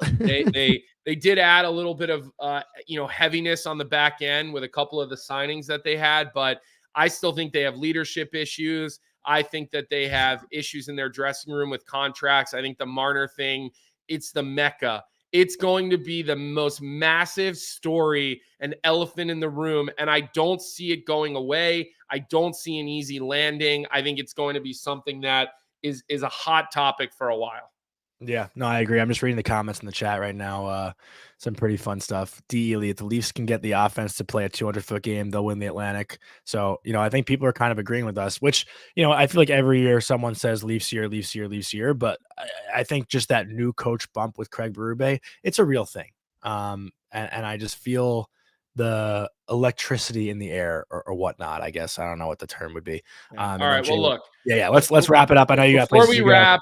They did add a little bit of heaviness on the back end with a couple of the signings that they had, but I still think they have leadership issues. I think that they have issues in their dressing room with contracts. I think the Marner thing, it's the Mecca. It's going to be the most massive story, an elephant in the room, and I don't see it going away. I don't see an easy landing. I think it's going to be something that is a hot topic for a while. Yeah, no, I agree. I'm just reading the comments in the chat right now. Some pretty fun stuff. D. Elliott, the Leafs can get the offense to play a 200-foot game. They'll win the Atlantic. So, I think people are kind of agreeing with us, which, I feel like every year someone says Leafs year, Leafs year, Leafs year. But I think just that new coach bump with Craig Berube, it's a real thing. And I just feel the electricity in the air or whatnot, I guess. I don't know what the term would be. All right. Well, look. Yeah. Let's wrap it up. I know you got places to go. Before we wrap,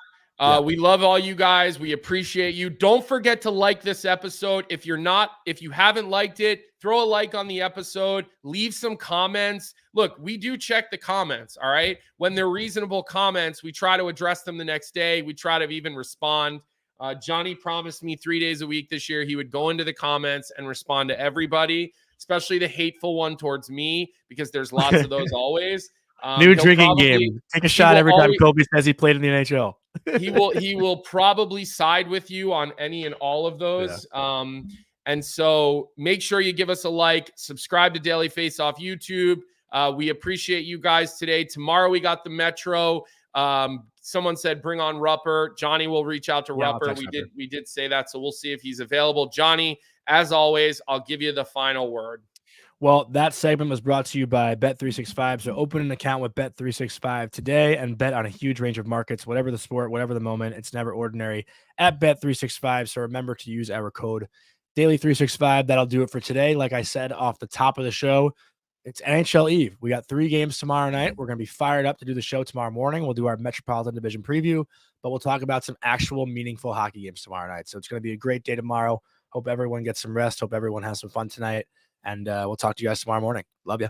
we love all you guys. We appreciate you. Don't forget to like this episode. If you haven't liked it, throw a like on the episode, leave some comments. Look, we do check the comments. All right. When they're reasonable comments, we try to address them the next day. We try to even respond. Johnny promised me 3 days a week this year. He would go into the comments and respond to everybody, especially the hateful one towards me, because there's lots of those always. New drinking game. Take a shot every time Colby says he played in the NHL. He will probably side with you on any and all of those. Yeah. And so make sure you give us a like, subscribe to Daily Face Off YouTube. We appreciate you guys today. Tomorrow we got the Metro. Someone said bring on Rupper. Johnny will reach out to Rupper. We did say that, so we'll see if he's available. Johnny, as always, I'll give you the final word. Well, that segment was brought to you by Bet365. So open an account with Bet365 today and bet on a huge range of markets, whatever the sport, whatever the moment. It's never ordinary at Bet365. So remember to use our code Daily365. That'll do it for today. Like I said off the top of the show, it's NHL Eve. We got 3 games tomorrow night. We're going to be fired up to do the show tomorrow morning. We'll do our Metropolitan Division preview, but we'll talk about some actual meaningful hockey games tomorrow night. So it's going to be a great day tomorrow. Hope everyone gets some rest. Hope everyone has some fun tonight. And we'll talk to you guys tomorrow morning. Love you.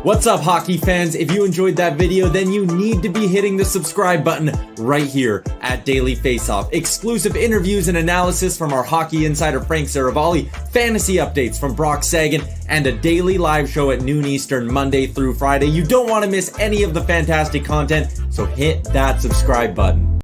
What's up, hockey fans? If you enjoyed that video, then you need to be hitting the subscribe button right here at Daily Faceoff. Exclusive interviews and analysis from our hockey insider Frank Saravalli, fantasy updates from Brock Sagan, and a daily live show at noon Eastern, Monday through Friday. You don't want to miss any of the fantastic content, so hit that subscribe button.